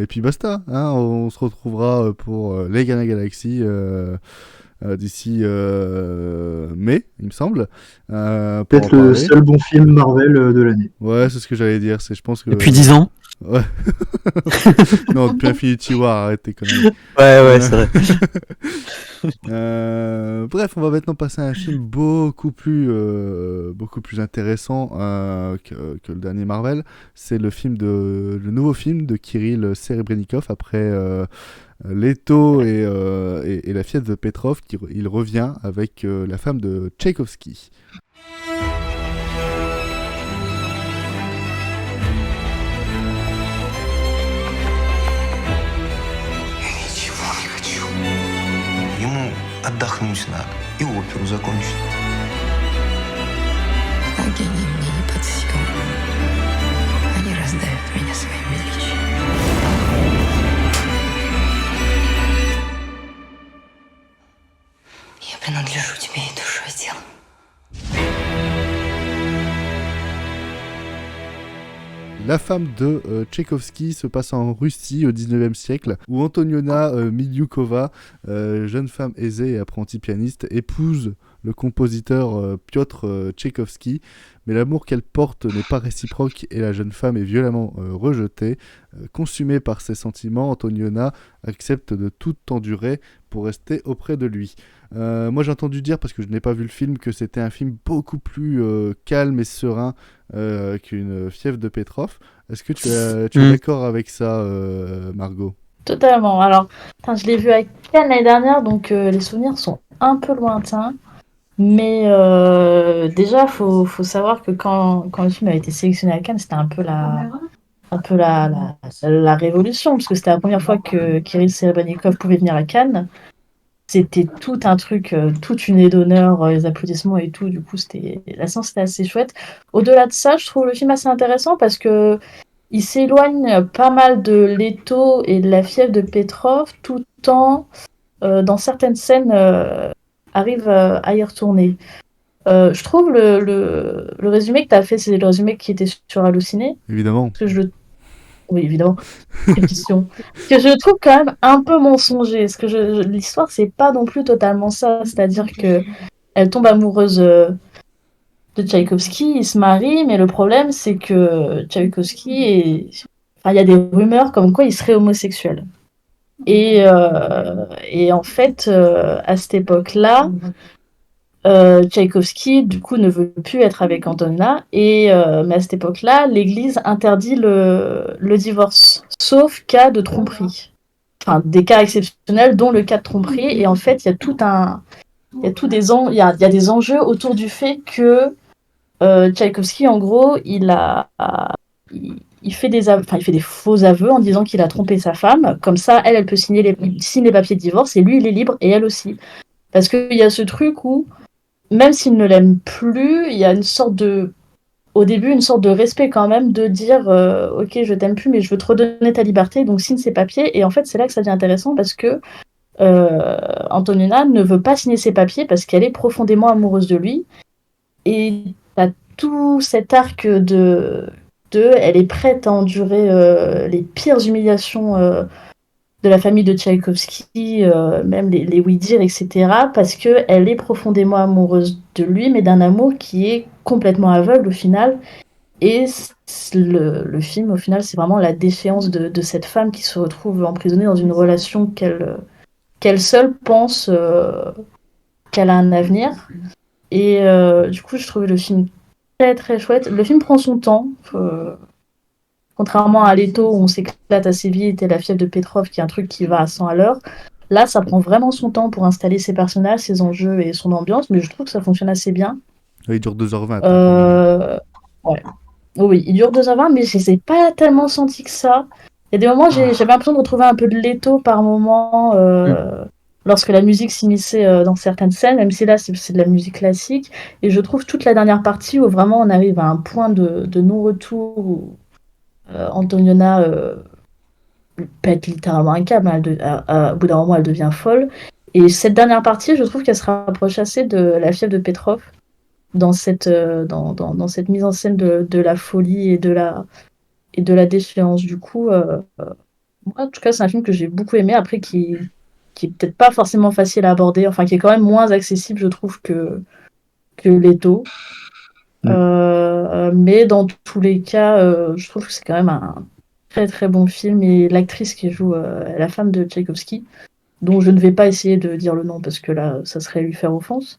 Et puis basta, hein, on se retrouvera pour les Gardiens de la Galaxie d'ici mai, il me semble. Pour en Peut-être le parler. seul bon film Marvel de l'année. Ouais, c'est ce que j'allais dire, je pense que... Depuis 10 ans. Ouais. Non, depuis Infinity War, arrête tes conneries. Ouais, c'est vrai. Bref, on va maintenant passer à un film beaucoup plus intéressant que le dernier Marvel. C'est le nouveau film de Kirill Serebrennikov après Leto et la fièvre de Petrov. Il revient avec la femme de Tchaïkovski. Ничего не хочу. Ему отдохнуть надо и оперу закончить. А гений мне не под силу. Они раздавят меня своим величием. Я принадлежу тебе и душой, и телом. La femme de Tchaïkovski se passe en Russie au 19e siècle, où Antoniona Miliukova, jeune femme aisée et apprentie pianiste, épouse le compositeur Piotr Tchaïkovski, mais l'amour qu'elle porte n'est pas réciproque et la jeune femme est violemment rejetée. Consumée par ses sentiments, Antoniona accepte de tout endurer pour rester auprès de lui. Moi j'ai entendu dire, parce que je n'ai pas vu le film, que c'était un film beaucoup plus calme et serein qu'une fièvre de Petrov. Est-ce que tu es d'accord avec ça, Margot? Totalement. Alors, je l'ai vu à Cannes l'année dernière, donc les souvenirs sont un peu lointains. Mais déjà, faut savoir que quand le film a été sélectionné à Cannes, c'était un peu la révolution, parce que c'était la première fois que Kirill Serebrennikov pouvait venir à Cannes. C'était tout un truc, toute une aide d'honneur, les applaudissements et tout. Du coup, la séance était assez chouette. Au-delà de ça, je trouve le film assez intéressant parce que il s'éloigne pas mal de Leto et de la fièvre de Petrov, tout en, dans certaines scènes, arrive à y retourner. Je trouve le résumé que tu as fait, c'est le résumé qui était sur Allociné. Évidemment. Parce que oui, évidemment, quelle question. Que je trouve quand même un peu mensonger. Parce que l'histoire, c'est pas non plus totalement ça. C'est-à-dire que elle tombe amoureuse de Tchaïkovski, ils se marient, mais le problème, c'est que Tchaïkovski Enfin, il y a des rumeurs comme quoi il serait homosexuel. Et en fait, à cette époque-là, Tchaïkovski, du coup, ne veut plus être avec Antonina, mais à cette époque-là, l'Église interdit le divorce, sauf cas de tromperie. Enfin, des cas exceptionnels, dont le cas de tromperie. Et en fait, il y a des enjeux autour du fait que Tchaïkovski, en gros, il fait des faux aveux en disant qu'il a trompé sa femme. Comme ça, elle peut signer les papiers de divorce, et lui, il est libre, et elle aussi. Parce qu'il y a ce truc où, même s'il ne l'aime plus, il y a au début, une sorte de respect quand même, de dire ok, je t'aime plus, mais je veux te redonner ta liberté, donc signe ces papiers. Et en fait, c'est là que ça devient intéressant, parce que Antonina ne veut pas signer ses papiers parce qu'elle est profondément amoureuse de lui. Et t'as tout cet arc elle est prête à endurer les pires humiliations de la famille de Tchaïkovski, même les oui-dire, etc., parce qu'elle est profondément amoureuse de lui, mais d'un amour qui est complètement aveugle au final. Et le film, au final, c'est vraiment la déchéance de cette femme qui se retrouve emprisonnée dans une relation qu'elle seule pense qu'elle a un avenir. Et du coup, je trouvais le film très très chouette. Le film prend son temps. Contrairement à Leto, où on s'éclate assez vite, et La fièvre de Petrov, qui est un truc qui va à 100 à l'heure. Là, ça prend vraiment son temps pour installer ses personnages, ses enjeux et son ambiance, mais je trouve que ça fonctionne assez bien. Il dure 2h20. Ouais. Oui, il dure 2h20, mais je les ai pas tellement sentis que ça. Il y a des moments, j'avais l'impression de retrouver un peu de Leto par moment, lorsque la musique s'immisçait dans certaines scènes, même si là, c'est de la musique classique. Et je trouve toute la dernière partie où vraiment on arrive à un point de non-retour, où Antoniona pète littéralement un câble. Au bout d'un moment, elle devient folle. Et cette dernière partie, je trouve qu'elle se rapproche assez de La fièvre de Petrov, dans cette mise en scène de la folie et de la déchéance. Du coup, moi, en tout cas, c'est un film que j'ai beaucoup aimé, après qui est peut-être pas forcément facile à aborder, enfin qui est quand même moins accessible, je trouve, que Leto. Mais dans tous les cas, je trouve que c'est quand même un très très bon film, et l'actrice qui joue la femme de Tchaïkovski, dont je ne vais pas essayer de dire le nom parce que là, ça serait lui faire offense.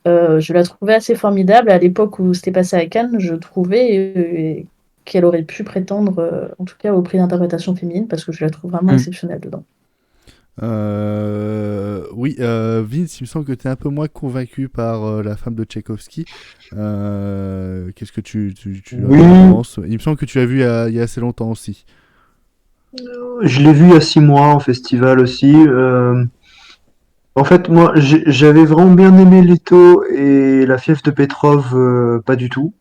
Je la trouvais assez formidable à l'époque où c'était passé à Cannes. Je trouvais qu'elle aurait pu prétendre, en tout cas, au prix d'interprétation féminine, parce que je la trouve vraiment exceptionnelle dedans. Oui, Vince, il me semble que tu es un peu moins convaincu par la femme de Tchaïkovski. Qu'est-ce que tu en penses? Il me semble que tu l'as vu il y a assez longtemps aussi. Je l'ai vu il y a 6 mois en festival aussi. En fait, moi, j'avais vraiment bien aimé Leto, et La fièvre de Petrov, pas du tout.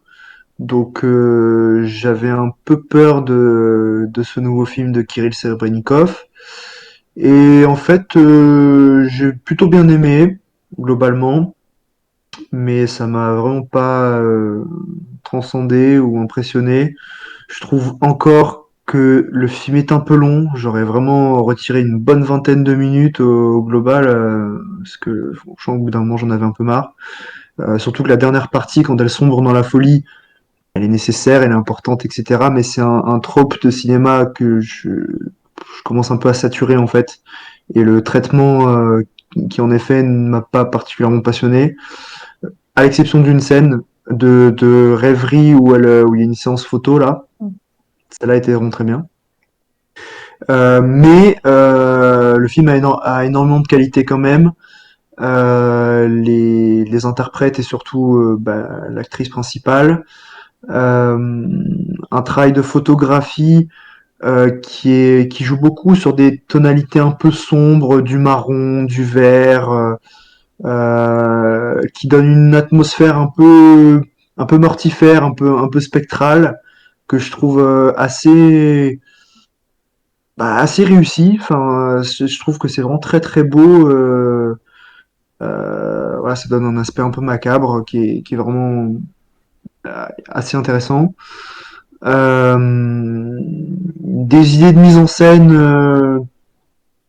Donc, j'avais un peu peur de ce nouveau film de Kirill Serebrennikov. Et en fait, j'ai plutôt bien aimé, globalement, mais ça m'a vraiment pas transcendé ou impressionné. Je trouve encore que le film est un peu long. J'aurais vraiment retiré une bonne vingtaine de minutes au global, parce que franchement, au bout d'un moment, j'en avais un peu marre. Surtout que la dernière partie, quand elle sombre dans la folie, elle est nécessaire, elle est importante, etc. Mais c'est un trope de cinéma que je commence un peu à saturer, en fait. Et le traitement qui en effet ne m'a pas particulièrement passionné, à l'exception d'une scène de rêverie où il y a une séance photo là. Celle-là était vraiment très bien. Mais le film a énormément de qualité quand même. Les interprètes et surtout l'actrice principale. Un travail de photographie qui joue beaucoup sur des tonalités un peu sombres, du marron, du vert, qui donne une atmosphère un peu mortifère, un peu spectrale, que je trouve assez réussi. Enfin, je trouve que c'est vraiment très très beau. voilà, ça donne un aspect un peu macabre qui est vraiment assez intéressant. Des idées de mise en scène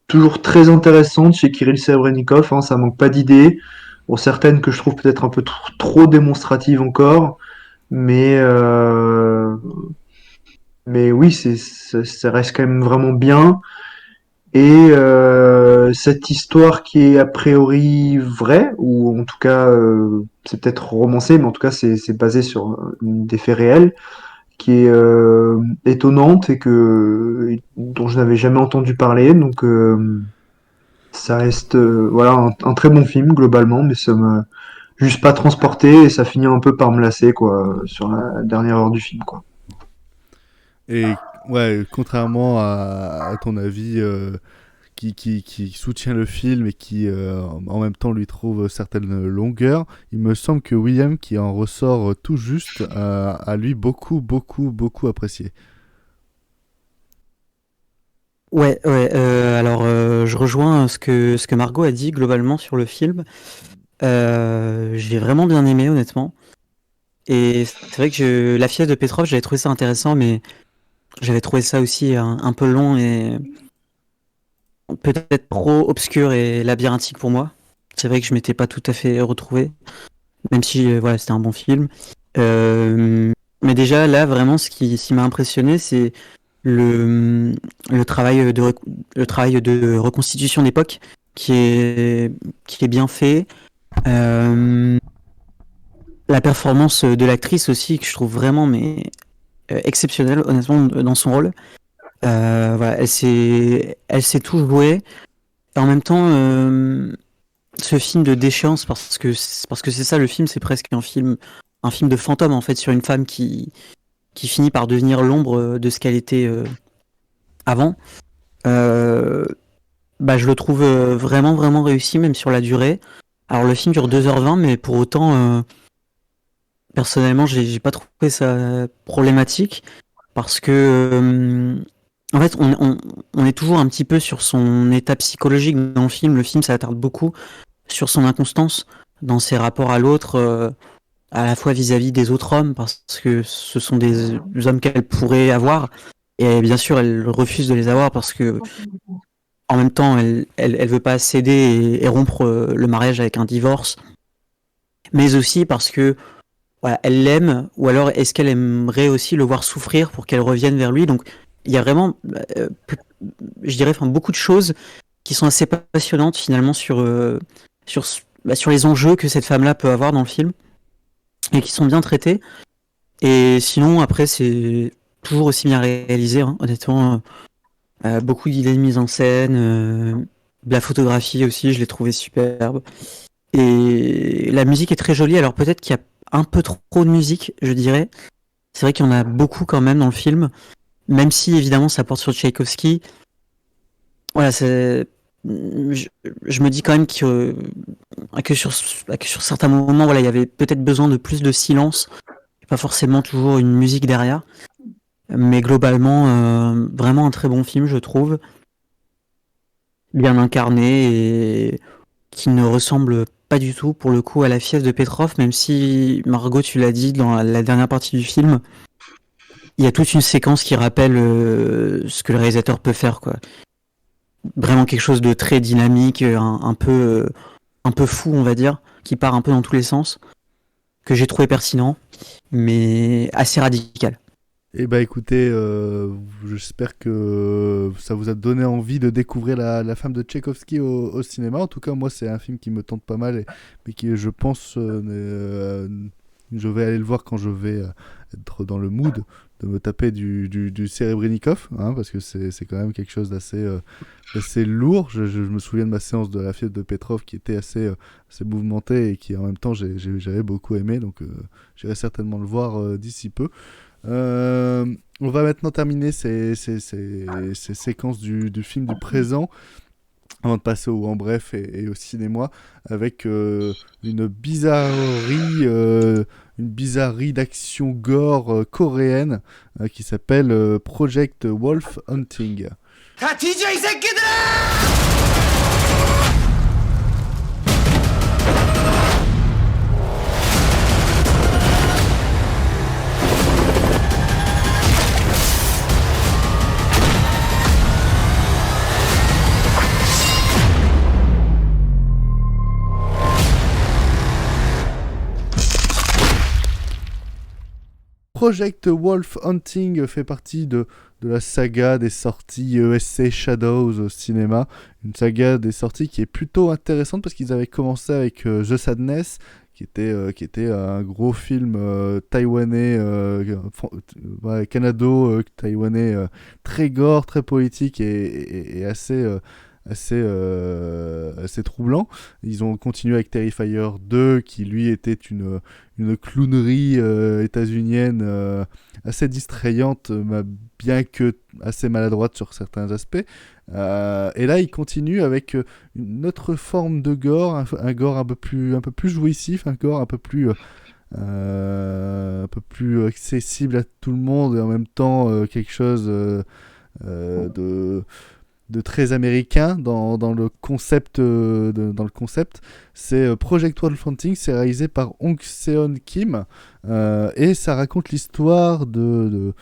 toujours très intéressantes chez Kirill Serebrennikov, hein, ça manque pas d'idées. Bon, certaines que je trouve peut-être un peu trop démonstratives encore, mais oui, ça reste quand même vraiment bien. Et cette histoire qui est a priori vraie, ou en tout cas c'est peut-être romancé, mais en tout cas c'est basé sur des faits réels, qui est étonnante et dont je n'avais jamais entendu parler. Donc ça reste voilà un très bon film globalement, mais ça m'a juste pas transporté et ça finit un peu par me lasser quoi sur la dernière heure du film quoi. Et ouais, contrairement à ton avis qui soutient le film et qui en même temps lui trouve certaines longueurs, il me semble que William, qui en ressort tout juste, a lui beaucoup apprécié. Ouais, alors je rejoins ce que Margot a dit globalement sur le film. J'ai vraiment bien aimé, honnêtement. Et c'est vrai que La Fièvre de Petrov, j'avais trouvé ça intéressant, mais j'avais trouvé ça aussi un peu long et peut-être trop obscur et labyrinthique pour moi. C'est vrai que je m'étais pas tout à fait retrouvé, même si voilà, c'était un bon film. Mais déjà, là, vraiment, ce qui m'a impressionné, c'est le travail de reconstitution d'époque qui est bien fait. La performance de l'actrice aussi, que je trouve vraiment exceptionnelle, honnêtement, dans son rôle. Voilà, elle sait tout jouer. Et en même temps, ce film de déchéance, parce que c'est ça le film, c'est presque un film de fantôme en fait, sur une femme qui finit par devenir l'ombre de ce qu'elle était avant. Je le trouve vraiment réussi, même sur la durée. Alors le film dure 2h20, mais pour autant, personnellement, j'ai pas trouvé ça problématique, parce que en fait, on est toujours un petit peu sur son état psychologique dans le film. Le film s'attarde beaucoup sur son inconstance dans ses rapports à l'autre, à la fois vis-à-vis des autres hommes, parce que ce sont des hommes qu'elle pourrait avoir, et bien sûr, elle refuse de les avoir parce que, en même temps, elle veut pas céder et rompre le mariage avec un divorce, mais aussi parce que voilà, elle l'aime, ou alors est-ce qu'elle aimerait aussi le voir souffrir pour qu'elle revienne vers lui. Donc il y a vraiment, je dirais, beaucoup de choses qui sont assez passionnantes finalement sur les enjeux que cette femme-là peut avoir dans le film, et qui sont bien traités. Et sinon, après, c'est toujours aussi bien réalisé, hein, honnêtement. Beaucoup d'idées de mise en scène, de la photographie aussi, je l'ai trouvé superbe. Et la musique est très jolie, alors peut-être qu'il y a un peu trop de musique, je dirais. C'est vrai qu'il y en a beaucoup quand même dans le film, même si évidemment ça porte sur Tchaïkovski. Voilà, je me dis quand même que sur certains moments, voilà, il y avait peut-être besoin de plus de silence, pas forcément toujours une musique derrière. Mais globalement, vraiment un très bon film, je trouve. Bien incarné et qui ne ressemble pas du tout, pour le coup, à La Fièvre de Petrov, même si, Margot, tu l'as dit, dans la dernière partie du film, il y a toute une séquence qui rappelle ce que le réalisateur peut faire, quoi. Vraiment quelque chose de très dynamique, un peu fou, on va dire, qui part un peu dans tous les sens, que j'ai trouvé pertinent, mais assez radical. Eh ben écoutez, j'espère que ça vous a donné envie de découvrir la femme de Tchaïkovski au cinéma. En tout cas, moi, c'est un film qui me tente pas mal, mais qui, je pense, je vais aller le voir quand je vais être dans le mood de me taper du Serebrennikov, hein, parce que c'est quand même quelque chose d'assez lourd. Je me souviens de ma séance de La Fièvre de Petrov qui était assez mouvementée et qui, en même temps, j'avais beaucoup aimé. Donc, j'irai certainement le voir d'ici peu. On va maintenant terminer ces séquences du film du présent avant de passer en bref et au cinéma avec une bizarrerie d'action gore coréenne qui s'appelle Project Wolf Hunting. Project Wolf Hunting fait partie de la saga des sorties ESC Shadows au cinéma. Une saga des sorties qui est plutôt intéressante parce qu'ils avaient commencé avec The Sadness, qui était un gros film taïwanais, canado-taïwanais, très gore, très politique et assez troublant. Ils ont continué avec Terrifier 2 qui lui était une clownerie états-unienne assez distrayante, bien que assez maladroite sur certains aspects. Et là, il continue avec une autre forme de gore, un gore un peu plus jouissif, un gore un peu plus accessible à tout le monde et en même temps quelque chose de très américain dans le concept. C'est Project Wolf Hunting, c'est réalisé par Hong Seon Kim et ça raconte l'histoire de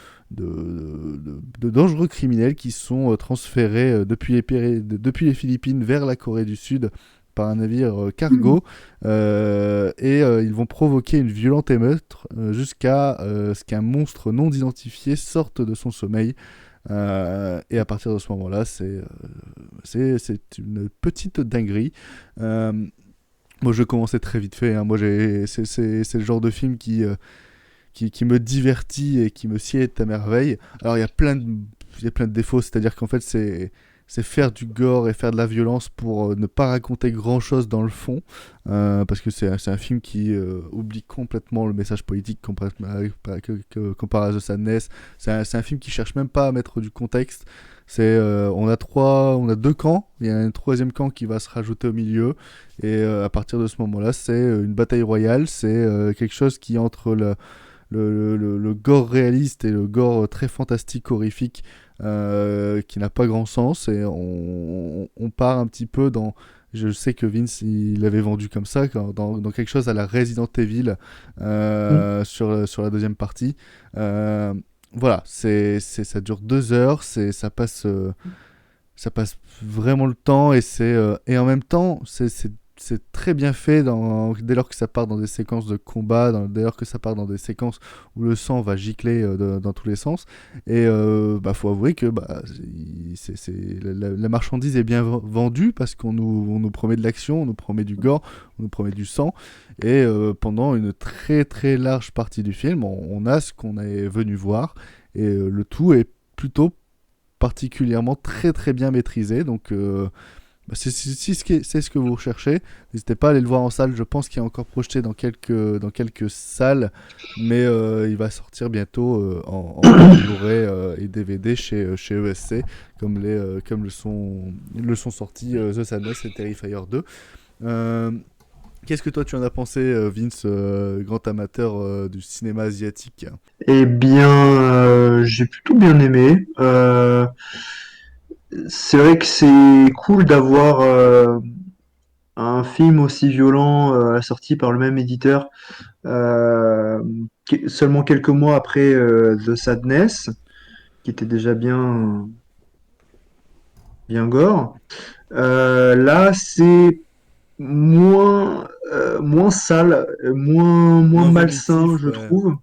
dangereux criminels qui sont transférés depuis les Philippines vers la Corée du Sud par un navire cargo et ils vont provoquer une violente émeute jusqu'à ce qu'un monstre non identifié sorte de son sommeil. Et à partir de ce moment-là, c'est une petite dinguerie. Moi, je commençais très vite fait. Hein. Moi, c'est le genre de film qui me divertit et qui me sied à merveille. Alors, il y a plein de défauts, c'est-à-dire qu'en fait, c'est faire du gore et faire de la violence pour ne pas raconter grand-chose dans le fond, parce que c'est un film qui oublie complètement le message politique comparé à The Sadness. C'est un film qui cherche même pas à mettre du contexte. On a deux camps, il y a un troisième camp qui va se rajouter au milieu, et à partir de ce moment-là, c'est une bataille royale, c'est quelque chose qui entre le gore réaliste et le gore très fantastique, horrifique, qui n'a pas grand sens, et on part un petit peu dans... Je sais que Vince, il l'avait vendu comme ça, dans quelque chose à la Resident Evil sur la deuxième partie. Voilà, ça dure 2 heures, ça passe vraiment le temps, et en même temps, c'est très bien fait dès lors que ça part dans des séquences de combat, dès lors que ça part dans des séquences où le sang va gicler dans tous les sens. Et faut avouer que la marchandise est bien vendue parce qu'on nous promet de l'action, on nous promet du gore, on nous promet du sang. Et pendant une très très large partie du film, on a ce qu'on est venu voir. Et le tout est plutôt particulièrement très très bien maîtrisé. Donc... c'est ce que vous recherchez, n'hésitez pas à aller le voir en salle. Je pense qu'il est encore projeté dans quelques salles, mais il va sortir bientôt en Blu-ray et DVD chez ESC, comme le sont sortis The Sadness et Terrifier 2. Qu'est-ce que toi tu en as pensé, Vince, grand amateur du cinéma asiatique? Eh bien, j'ai plutôt bien aimé. C'est vrai que c'est cool d'avoir un film aussi violent sorti par le même éditeur seulement quelques mois après The Sadness, qui était déjà bien gore. Là, c'est moins sale, moins malsain, je trouve.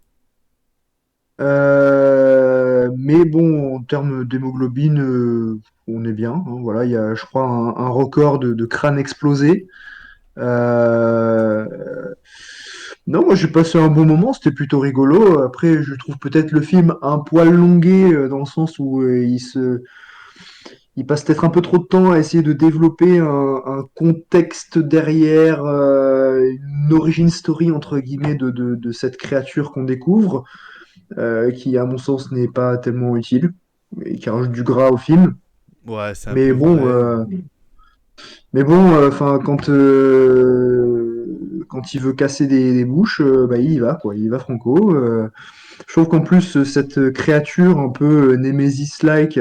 Mais bon, en termes d'hémoglobine, on est bien. Hein, voilà, il y a, je crois, un record de crâne explosé. Non, moi j'ai passé un bon moment, c'était plutôt rigolo. Après, je trouve peut-être le film un poil longué dans le sens où il passe peut-être un peu trop de temps à essayer de développer un contexte derrière, une origin story entre guillemets de cette créature qu'on découvre, qui à mon sens n'est pas tellement utile et qui rajoute du gras au film. Ouais, c'est un Mais peu bon, vrai. enfin quand il veut casser des bouches, il y va quoi, il y va franco. Je trouve qu'en plus cette créature un peu Nemesis-like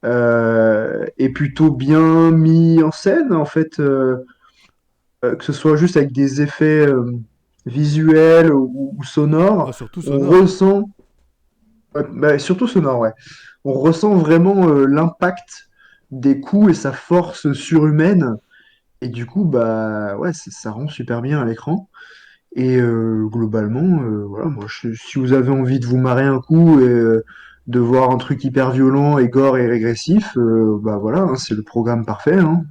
est plutôt bien mis en scène en fait, que ce soit juste avec des effets visuels ou sonores, Surtout on sonore. ressent, surtout sonore, ouais, on ressent vraiment l'impact des coups et sa force surhumaine. Et du coup, ouais, ça rend super bien à l'écran. Et globalement, voilà, moi, si vous avez envie de vous marrer un coup et de voir un truc hyper violent et gore et régressif, bah voilà, hein, c'est le programme parfait. Hein.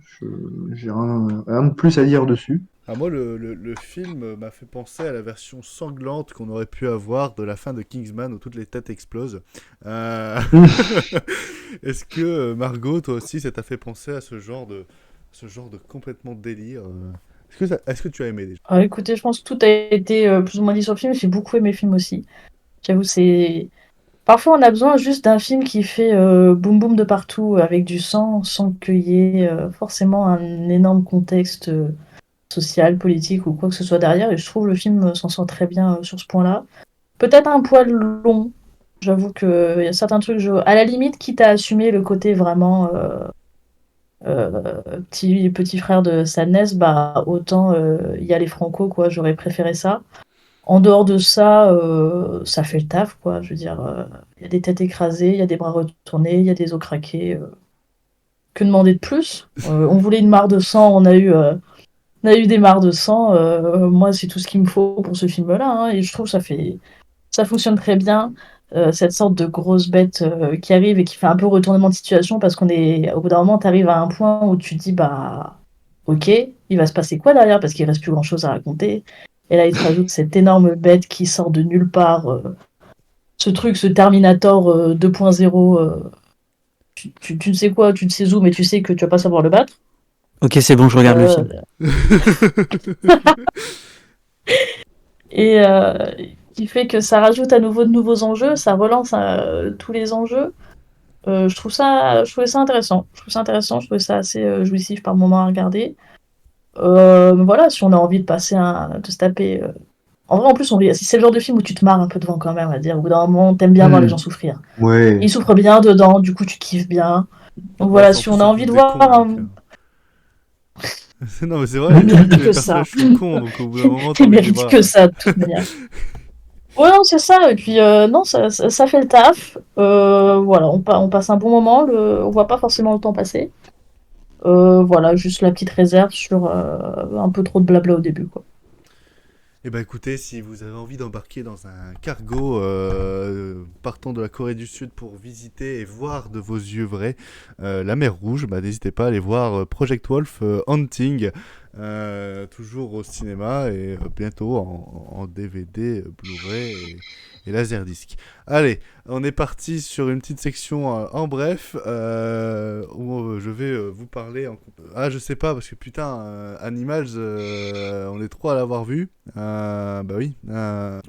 J'ai rien de plus à dire dessus. Ah, moi, le film m'a fait penser à la version sanglante qu'on aurait pu avoir de la fin de Kingsman où toutes les têtes explosent. Euh, Est-ce que, Margot, toi aussi, ça t'a fait penser à ce genre de complètement délire Est-ce que tu as aimé déjà? Écoutez, je pense que tout a été plus ou moins dit sur le film. J'ai beaucoup aimé le film aussi. J'avoue, c'est. Parfois, on a besoin juste d'un film qui fait boum boum de partout avec du sang, sans qu'il y ait forcément un énorme contexte social, politique ou quoi que ce soit derrière. Et je trouve le film s'en sort très bien sur ce point-là. Peut-être un poil long. J'avoue qu'il y a certains trucs, à la limite, quitte à assumer le côté vraiment petit frère de Sadness, bah autant il y a les Franco, quoi. J'aurais préféré ça. En dehors de ça, ça fait le taf, quoi. Je veux dire, il y a des têtes écrasées, il y a des bras retournés, il y a des os craqués. Que demander de plus? On voulait une mare de sang, on a eu des mares de sang. Moi, c'est tout ce qu'il me faut pour ce film-là, hein, et je trouve que ça fonctionne très bien. Cette sorte de grosse bête qui arrive et qui fait un peu retournement de situation parce au bout d'un moment, tu arrives à un point où tu te dis, bah, ok, il va se passer quoi derrière parce qu'il reste plus grand-chose à raconter. Et là, il te rajoute cette énorme bête qui sort de nulle part. Ce Terminator 2.0. Tu ne sais quoi, tu ne sais où, mais tu sais que tu vas pas savoir le battre. Ok, c'est bon, je regarde le film. Et qui fait que ça rajoute à nouveau de nouveaux enjeux, ça relance tous les enjeux. Je trouvais ça intéressant. Je trouvais ça assez jouissif par moment à regarder. Voilà, si on a envie de de se taper. En vrai, en plus, si c'est le genre de film où tu te marres un peu devant quand même, on va dire. Au bout d'un moment, t'aimes bien voir les gens souffrir. Ouais. Ils souffrent bien dedans, du coup, tu kiffes bien. Donc voilà, si on a envie de voir Non, mais c'est vrai, il les mérite que ça. personnages sont cons, donc au bout d'un moment, t'as Il envie de les mérite voir. que ça, de toute manière. Ouais, non, c'est ça. Et puis, non, ça fait le taf. Voilà, on passe un bon moment. On voit pas forcément le temps passer. Voilà, juste la petite réserve sur un peu trop de blabla au début, quoi. Eh ben écoutez, si vous avez envie d'embarquer dans un cargo partant de la Corée du Sud pour visiter et voir de vos yeux vrais la mer Rouge, bah, n'hésitez pas à aller voir Project Wolf Hunting, toujours au cinéma et bientôt en DVD, Blu-ray et Laserdisc. Allez, on est parti sur une petite section en bref où je vais vous parler. Ah, je sais pas parce que putain, Animals, on est trois à l'avoir vu. Bah oui.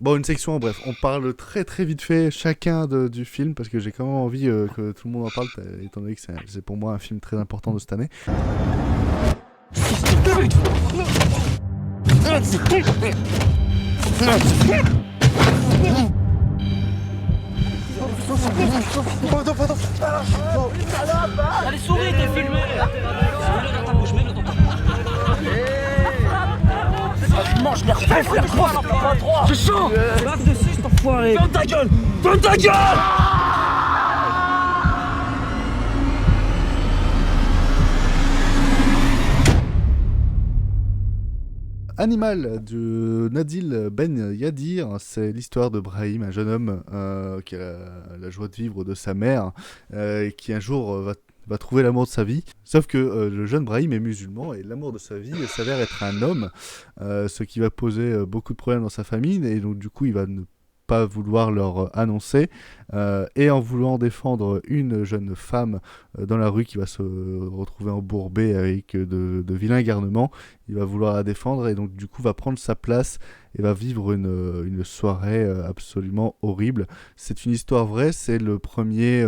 Bon, une section en bref. On parle très très vite fait chacun du film parce que j'ai quand même envie que tout le monde en parle, étant donné que c'est pour moi un film très important de cette année. Allez, souris, t'es filmé. Mets-le dans ta bouche, mets-le dans ta bouche. Mange l'air fait, frère, crois, n'en fais pas trois. C'est chaud. Bave dessus, cet enfoiré. Ferme ta gueule. Ferme ta gueule. Animal de Nadil Ben Yadir, c'est l'histoire de Brahim, un jeune homme qui a la joie de vivre de sa mère et qui un jour va trouver l'amour de sa vie. Sauf que le jeune Brahim est musulman et l'amour de sa vie s'avère être un homme, ce qui va poser beaucoup de problèmes dans sa famille et donc du coup il va ne pas vouloir leur annoncer et en voulant défendre une jeune femme dans la rue qui va se retrouver embourbée avec de vilains garnements, il va vouloir la défendre et donc du coup va prendre sa place et va vivre une soirée absolument horrible. C'est une histoire vraie, c'est le premier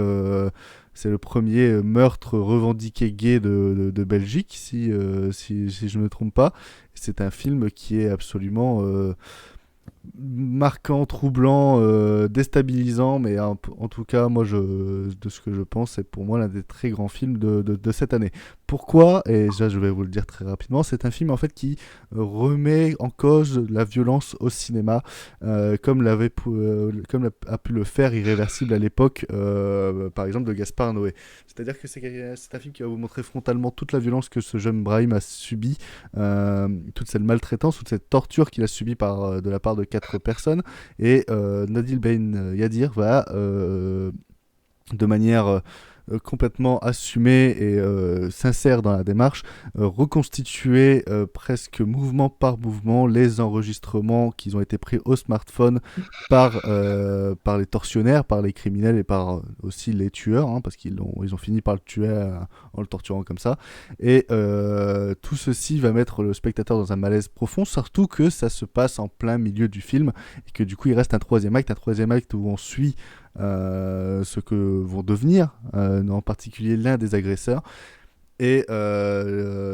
meurtre revendiqué gay de Belgique, si je ne me trompe pas. C'est un film qui est absolument marquant, troublant, déstabilisant, mais en tout cas, moi, de ce que je pense, c'est pour moi l'un des très grands films de cette année. Pourquoi? Et ça, je vais vous le dire très rapidement. C'est un film en fait qui remet en cause la violence au cinéma, comme a pu le faire Irréversible à l'époque, par exemple de Gaspard Noé. C'est-à-dire que c'est un film qui va vous montrer frontalement toute la violence que ce jeune Brahim a subie, toute cette maltraitance, toute cette torture qu'il a subie de la part de 4 personnes. Et Nadil Ben Yadir va, de manière complètement assumée et sincère dans la démarche, reconstituer presque mouvement par mouvement les enregistrements qui ont été pris au smartphone par les tortionnaires, par les criminels et par aussi les tueurs, hein, parce qu'ils ont fini par le tuer en le torturant comme ça. Et tout ceci va mettre le spectateur dans un malaise profond, surtout que ça se passe en plein milieu du film et que du coup il reste un troisième acte où on suit ce que vont devenir en particulier l'un des agresseurs, et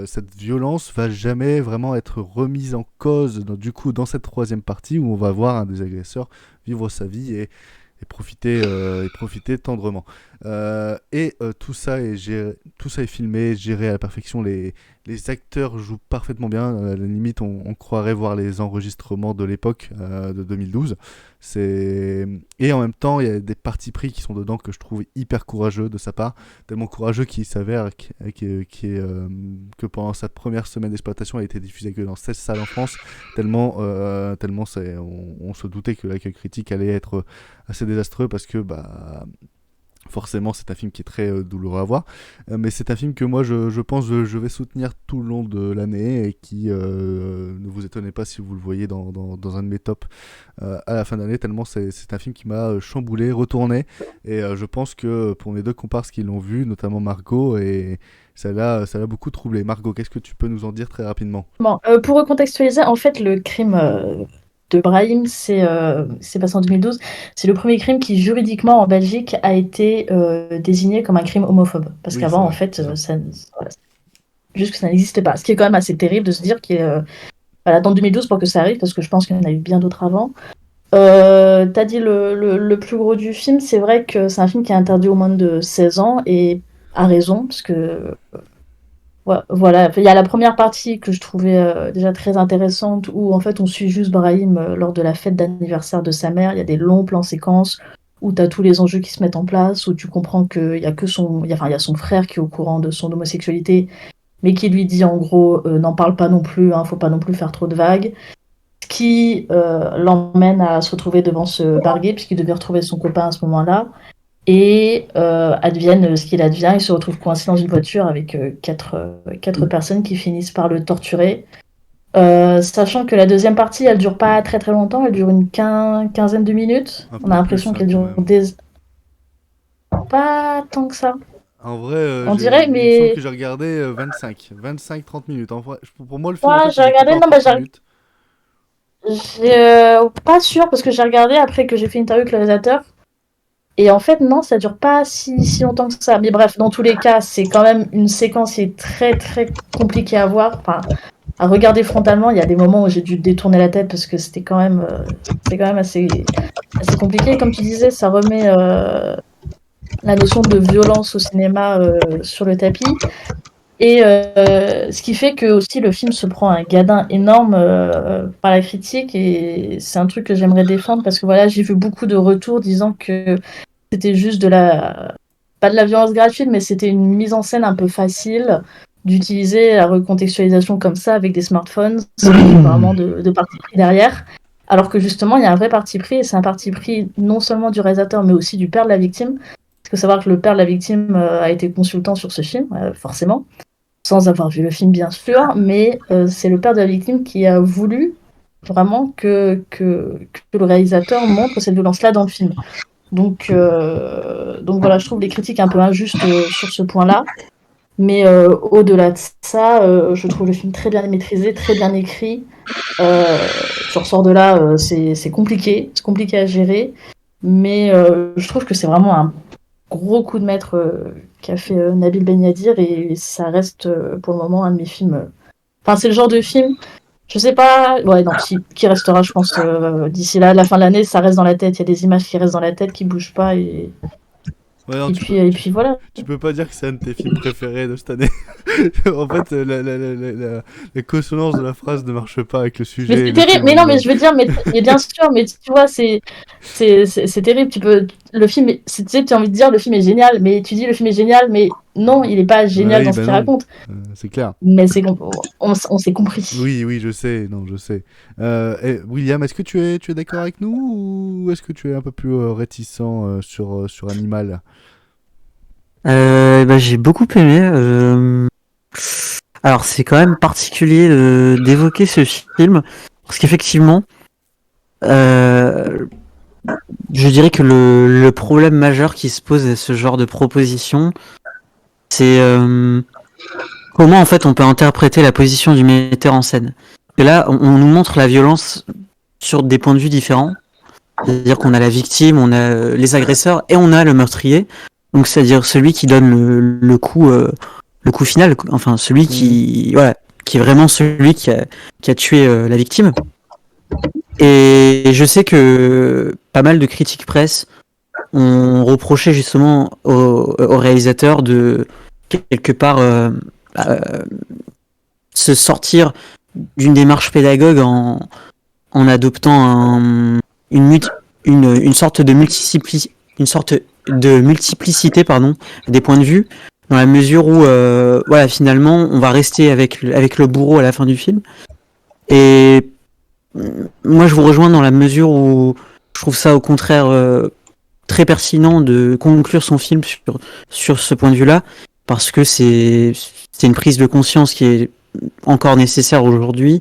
cette violence va jamais vraiment être remise en cause du coup dans cette troisième partie où on va voir un des agresseurs vivre sa vie et profiter tendrement. Tout ça est filmé, géré à la perfection. Les acteurs jouent parfaitement bien. À la limite, on croirait voir les enregistrements de l'époque de 2012. Et en même temps, il y a des partis pris qui sont dedans que je trouve hyper courageux de sa part. Tellement courageux qu'il s'avère que pendant sa première semaine d'exploitation, elle a été diffusée que dans 16 salles en France. Tellement on se doutait que l'accueil critique allait être assez désastreux parce que forcément c'est un film qui est très douloureux à voir, mais c'est un film que moi je pense que je vais soutenir tout le long de l'année et qui ne vous étonnez pas si vous le voyez dans un de mes tops à la fin d'année, tellement c'est un film qui m'a chamboulé, retourné, et je pense que pour mes deux comparses qui l'ont vu, notamment Margot, et ça l'a beaucoup troublé. Margot, qu'est-ce que tu peux nous en dire très rapidement? Bon, pour recontextualiser, en fait, le crime de Brahim, c'est passé en 2012. C'est le premier crime qui, juridiquement, en Belgique, a été désigné comme un crime homophobe. Parce qu'avant, en fait, juste que ça n'existait pas. Ce qui est quand même assez terrible de se dire qu'il dans 2012 pour que ça arrive, parce que je pense qu'il y en a eu bien d'autres avant. T'as dit le plus gros du film, c'est vrai que c'est un film qui est interdit aux moins de 16 ans, et à raison, parce que... Ouais, voilà, il y a la première partie que je trouvais déjà très intéressante où en fait on suit juste Brahim lors de la fête d'anniversaire de sa mère. Il y a des longs plans séquences où tu as tous les enjeux qui se mettent en place, où tu comprends qu'il y a il y a son frère qui est au courant de son homosexualité, mais qui lui dit en gros n'en parle pas non plus, faut pas non plus faire trop de vagues. Ce qui l'emmène à se retrouver devant ce barguet, puisqu'il devait retrouver son copain à ce moment-là. Et advienne ce qu'il advient, il se retrouve coincé dans une voiture avec quatre personnes qui finissent par le torturer. Sachant que la deuxième partie, elle dure pas très très longtemps, elle dure une quinzaine de minutes. On a l'impression qu'elle dure pas tant que ça. En vrai, on dirait, mais... il me semble que j'ai regardé 25-30 minutes. En vrai, pour moi, le film, ouais, en fait, j'ai regardé, minutes. Pas sûr, parce que j'ai regardé après que j'ai fait une interview avec le réalisateur. Et en fait, non, ça dure pas si longtemps que ça. Mais bref, dans tous les cas, c'est quand même une séquence qui est très très compliquée à voir. Enfin, à regarder frontalement, il y a des moments où j'ai dû détourner la tête parce que c'était quand même assez compliqué. Et comme tu disais, ça remet la notion de violence au cinéma sur le tapis. Et ce qui fait que aussi le film se prend un gadin énorme par la critique, et c'est un truc que j'aimerais défendre parce que voilà, j'ai vu beaucoup de retours disant que c'était juste pas de la violence gratuite, mais c'était une mise en scène un peu facile d'utiliser la recontextualisation comme ça avec des smartphones, sans vraiment de parti pris derrière. Alors que justement, il y a un vrai parti pris, et c'est un parti pris non seulement du réalisateur, mais aussi du père de la victime. Il faut savoir que le père de la victime a été consultant sur ce film, forcément, sans avoir vu le film bien sûr, mais c'est le père de la victime qui a voulu vraiment que le réalisateur montre cette violence-là dans le film. Donc voilà, je trouve les critiques un peu injustes sur ce point-là, mais au-delà de ça, je trouve le film très bien maîtrisé, très bien écrit. Je ressors de là, c'est compliqué à gérer, mais je trouve que c'est vraiment un gros coup de maître qu'a fait Nabil Ben Yadir, et ça reste pour le moment un de mes films. Enfin, c'est le genre de film Je sais pas, ouais, non, qui restera, je pense, d'ici là, la fin de l'année, ça reste dans la tête. Il y a des images qui restent dans la tête, qui bougent pas, Ouais, non, et puis voilà. tu peux pas dire que c'est un de tes films préférés de cette année. En fait, la consonance de la phrase ne marche pas avec le sujet. Mais c'est terrible. Mais non, mais je veux dire, mais bien sûr, mais tu vois, c'est terrible. Le film, tu sais, tu as envie de dire le film est génial, mais tu dis le film est génial, mais non, il est pas génial Oui, dans ce bah qu'il non. raconte. C'est clair. Mais on s'est compris. Oui, je sais, non, je sais. William, est-ce que tu es d'accord avec nous ou est-ce que tu es un peu plus réticent sur Animal? J'ai beaucoup aimé. Alors c'est quand même particulier d'évoquer ce film parce qu'effectivement, je dirais que le problème majeur qui se pose à ce genre de proposition, c'est comment en fait on peut interpréter la position du metteur en scène. Et là, on nous montre la violence sur des points de vue différents. C'est-à-dire qu'on a la victime, on a les agresseurs et on a le meurtrier. Donc c'est-à-dire celui qui donne le coup final, enfin celui qui est vraiment celui qui a tué la victime. Et je sais que pas mal de critiques presse ont reproché justement au réalisateur de quelque part se sortir d'une démarche pédagogue en adoptant une sorte de multiplicité des points de vue, dans la mesure où finalement on va rester avec le bourreau à la fin du film. Et moi je vous rejoins dans la mesure où je trouve ça au contraire très pertinent de conclure son film sur ce point de vue-là, parce que c'est une prise de conscience qui est encore nécessaire aujourd'hui,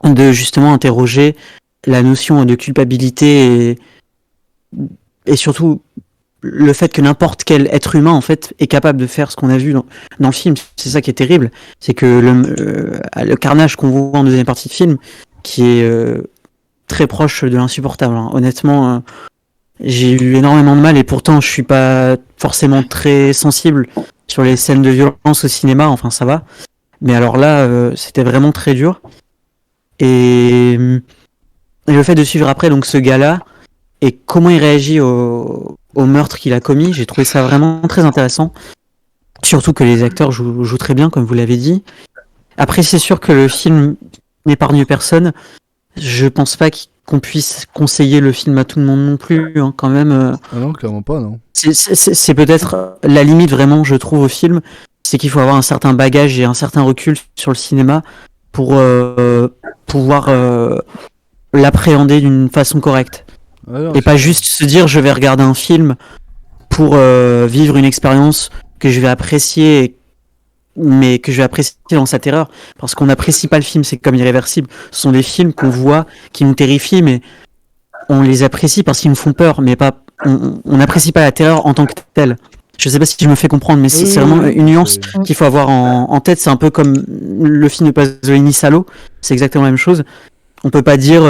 de justement interroger la notion de culpabilité et surtout le fait que n'importe quel être humain en fait est capable de faire ce qu'on a vu dans le film. C'est ça qui est terrible, c'est que le carnage qu'on voit en deuxième partie de film, qui est très proche de l'insupportable, hein. Honnêtement, j'ai eu énormément de mal et pourtant je suis pas forcément très sensible sur les scènes de violence au cinéma, enfin ça va. Mais alors là, c'était vraiment très dur. Et le fait de suivre après donc ce gars-là et comment il réagit au meurtre qu'il a commis, j'ai trouvé ça vraiment très intéressant. Surtout que les acteurs jouent très bien, comme vous l'avez dit. Après, c'est sûr que le film n'épargne personne. Je pense pas qu'on puisse conseiller le film à tout le monde non plus, hein, quand même. Ah non, clairement pas, non. C'est peut-être la limite vraiment, je trouve, au film, c'est qu'il faut avoir un certain bagage et un certain recul sur le cinéma pour pouvoir l'appréhender d'une façon correcte. Ah non, et pas juste se dire je vais regarder un film pour vivre une expérience que je vais apprécier, mais que je vais apprécier dans sa terreur, parce qu'on n'apprécie pas le film, c'est comme Irréversible. Ce sont des films qu'on voit, qui nous terrifient, mais on les apprécie parce qu'ils nous font peur, mais pas, on n'apprécie pas la terreur en tant que telle. Je sais pas si je me fais comprendre, mais c'est vraiment une nuance qu'il faut avoir en tête. C'est un peu comme le film de Pasolini, Salo, c'est exactement la même chose. On peut pas dire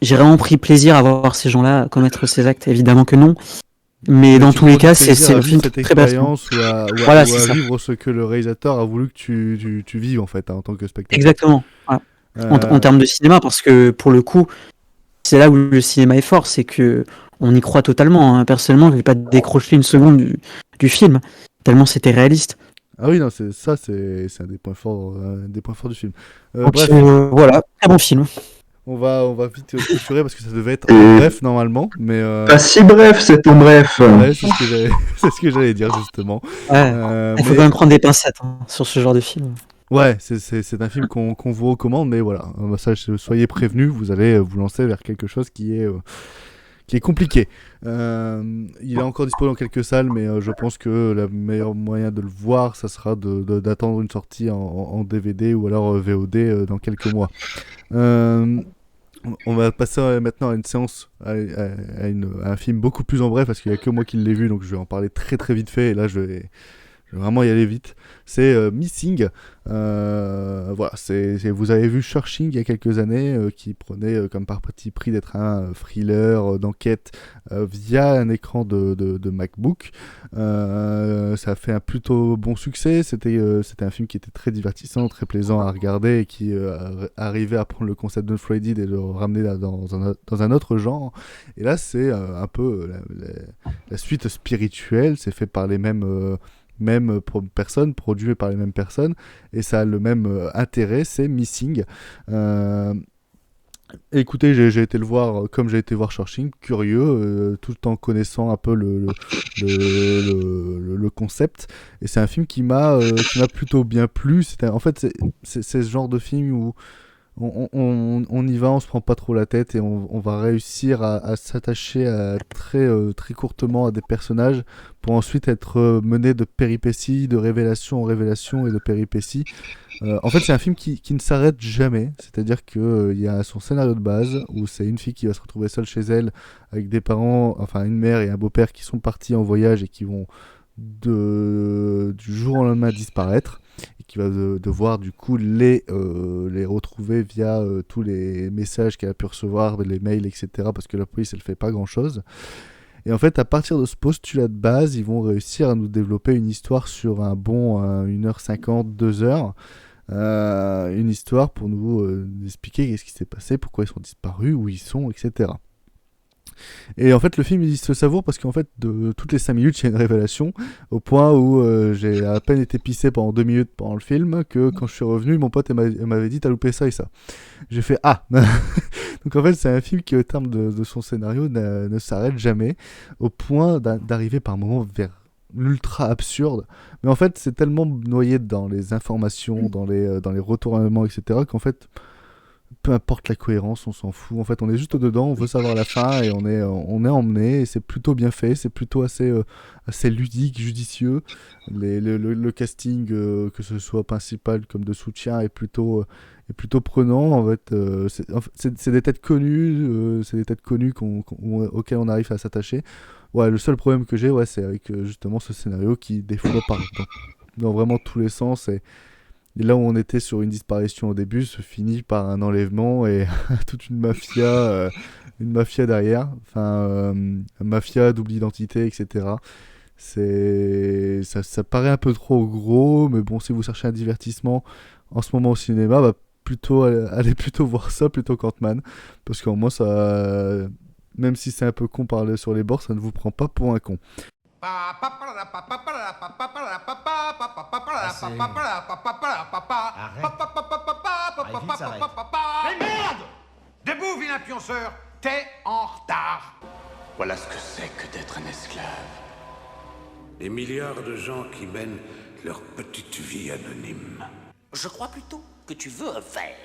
j'ai vraiment pris plaisir à voir ces gens-là commettre ces actes, évidemment que non. Mais dans tous les cas, c'est le film cette très pertinent. expérience ou à vivre ce que le réalisateur a voulu que tu vives en fait, hein, en tant que spectateur. Exactement. Voilà. En termes de cinéma, parce que pour le coup, c'est là où le cinéma est fort, c'est que on y croit totalement. Hein. Personnellement, je n'ai pas décroché une seconde du film, tellement c'était réaliste. Ah oui, non, c'est un des points forts du film. Bref. Voilà, très bon film. On va vite clôturer parce que ça devait être bref normalement, mais pas si bref, c'est ton bref. Ouais, c'est ce que j'allais dire justement. Ouais, il faut quand même prendre des pincettes sur ce genre de film. Ouais, c'est un film qu'on vous recommande, mais voilà, soyez prévenus, vous allez vous lancer vers quelque chose qui est compliqué. Il est encore disponible dans quelques salles, mais je pense que le meilleur moyen de le voir, ça sera d'attendre une sortie en DVD ou alors VOD dans quelques mois. On va passer maintenant à une séance, à un film beaucoup plus en bref, parce qu'il n'y a que moi qui l'ai vu, donc je vais en parler très très vite fait, et là je Je vais vraiment y aller vite. C'est Missing. Voilà, vous avez vu Searching il y a quelques années, qui prenait comme parti pris d'être un thriller d'enquête via un écran de MacBook. Ça a fait un plutôt bon succès. C'était un film qui était très divertissant, très plaisant à regarder et qui arrivait à prendre le concept d'Unfriended et le ramener dans un autre genre. Et là, c'est un peu la suite spirituelle. C'est fait par les mêmes personnes, produit par les mêmes personnes, et ça a le même intérêt, c'est Missing. Écoutez, j'ai été le voir comme j'ai été voir Searching, curieux, tout en connaissant un peu le concept, et c'est un film qui m'a plutôt bien plu. En fait, c'est ce genre de film où on y va, on se prend pas trop la tête et on va réussir à s'attacher très courtement à des personnages pour ensuite être mené de péripéties, de révélation en révélation et de péripéties. En fait, c'est un film qui ne s'arrête jamais, c'est-à-dire qu'il y a son scénario de base où c'est une fille qui va se retrouver seule chez elle avec des parents, enfin une mère et un beau-père qui sont partis en voyage et qui vont du jour au lendemain disparaître, et qui va devoir du coup les retrouver via tous les messages qu'elle a pu recevoir, les mails, etc. Parce que la police elle fait pas grand chose. Et en fait, à partir de ce postulat de base, ils vont réussir à nous développer une histoire sur un bon 1h50, 2h. Une histoire pour nous expliquer qu'est-ce qui s'est passé, pourquoi ils sont disparus, où ils sont, etc. Et en fait, le film il se savoure parce qu'en fait, de toutes les 5 minutes, il y a une révélation, au point où j'ai à peine été pissé pendant 2 minutes pendant le film, que quand je suis revenu, mon pote m'avait dit t'as loupé ça et ça. J'ai fait ah. Donc en fait, c'est un film qui, au terme de son scénario, ne s'arrête jamais, au point d'arriver par moments vers l'ultra absurde. Mais en fait, c'est tellement noyé dans les informations, dans les retournements, etc., qu'en fait, peu importe la cohérence, on s'en fout. En fait, on est juste dedans, on veut savoir la fin et on est emmené. Et c'est plutôt bien fait, c'est plutôt assez ludique, judicieux. Le casting, que ce soit principal comme de soutien, est plutôt prenant. En fait, c'est des têtes connues, auxquelles on arrive à s'attacher. Ouais, le seul problème que j'ai, c'est avec justement ce scénario qui, des fois, part dans vraiment tous les sens. Et là où on était sur une disparition au début, se finit par un enlèvement et toute une mafia derrière. Enfin, mafia, double identité, etc. Ça paraît un peu trop gros, mais bon, si vous cherchez un divertissement en ce moment au cinéma, allez plutôt voir ça plutôt qu'Ant-Man. Parce qu'au moins, même si c'est un peu con parler sur les bords, ça ne vous prend pas pour un con. Mais merde! Debout, vilain pionceur! T'es en retard! Voilà ce que c'est que d'être un esclave. Des milliards de gens qui mènent leur petite vie anonyme. Je crois plutôt que tu veux un verre.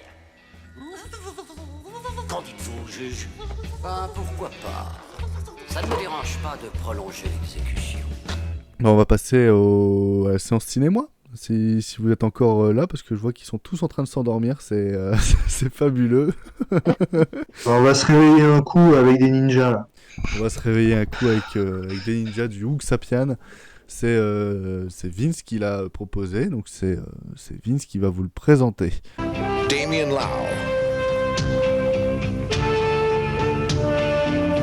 Qu'en dites-vous, juge? Ben, pourquoi pas? Ça ne me dérange pas de prolonger l'exécution. Bon, on va passer à la séance cinéma, si vous êtes encore là, parce que je vois qu'ils sont tous en train de s'endormir, c'est fabuleux. On va se réveiller un coup avec des ninjas, là. On va se réveiller un coup avec des ninjas du Hook Sapien. C'est Vince qui l'a proposé, donc c'est Vince qui va vous le présenter. Damien Lau,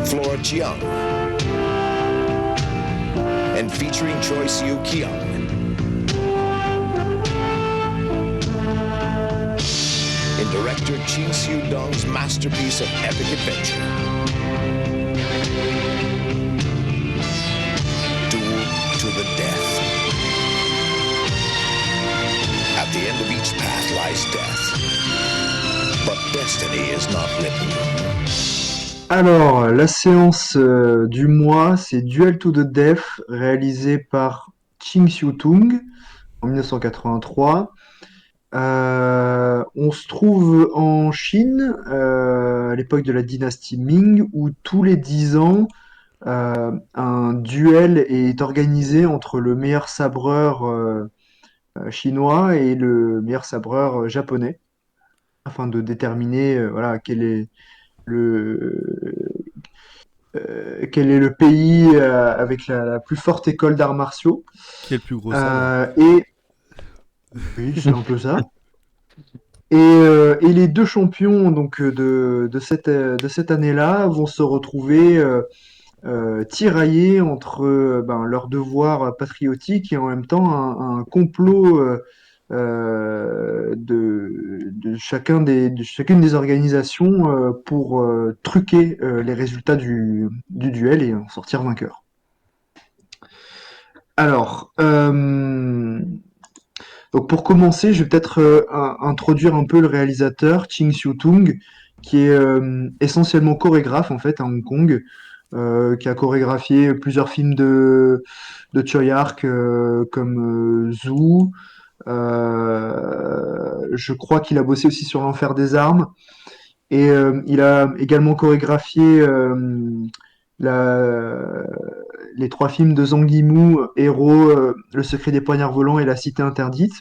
Flora Chiang, and featuring Choi Siu-kyung. In director Ching Siu-dong's masterpiece of epic adventure, Duel to the Death. At the end of each path lies death, but destiny is not written. Alors, la séance du mois, c'est Duel to the Death, réalisé par Ching Siu-tung en 1983. On se trouve en Chine, à l'époque de la dynastie Ming, où tous les 10 ans, un duel est organisé entre le meilleur sabreur chinois et le meilleur sabreur japonais, afin de déterminer voilà, quel est quel est le pays avec la plus forte école d'arts martiaux. Qui est le plus gros sabre. Et oui, c'est un peu ça. Et les deux champions donc de cette année-là vont se retrouver tiraillés entre leur devoir patriotique et en même temps un complot de chacune des organisations pour truquer les résultats du duel et en sortir vainqueur. Alors, donc pour commencer, je vais peut-être introduire un peu le réalisateur, Ching Siu-tung, qui est essentiellement chorégraphe en fait à Hong Kong, qui a chorégraphié plusieurs films de Choi Ark comme Zoo. Je crois qu'il a bossé aussi sur l'Enfer des armes. Et il a également chorégraphié les 3 films de Zhang Yimou, Héros, Le secret des poignards volants et La cité interdite.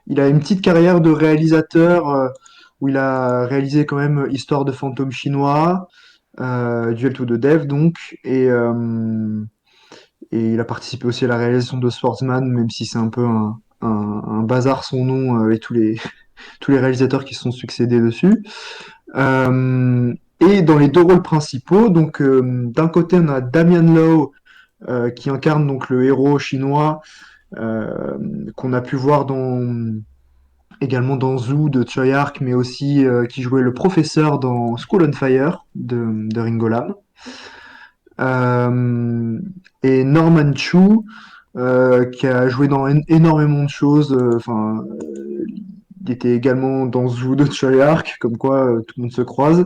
Il a une petite carrière de réalisateur où il a réalisé quand même Histoire de fantôme chinois, Duel to the Dev donc, et il a participé aussi à la réalisation de Swordsman, même si c'est un peu un bazar son nom et tous les réalisateurs qui se sont succédés dessus. Et dans les 2 rôles principaux, donc d'un côté on a Damian Lowe qui incarne donc le héros chinois qu'on a pu voir également dans Zoo de Choi Ark, mais aussi qui jouait le professeur dans School on Fire de Ringo Lam. Et Norman Chu qui a joué dans énormément de choses. Il était également dans Zoo de Choi Ark, comme quoi tout le monde se croise.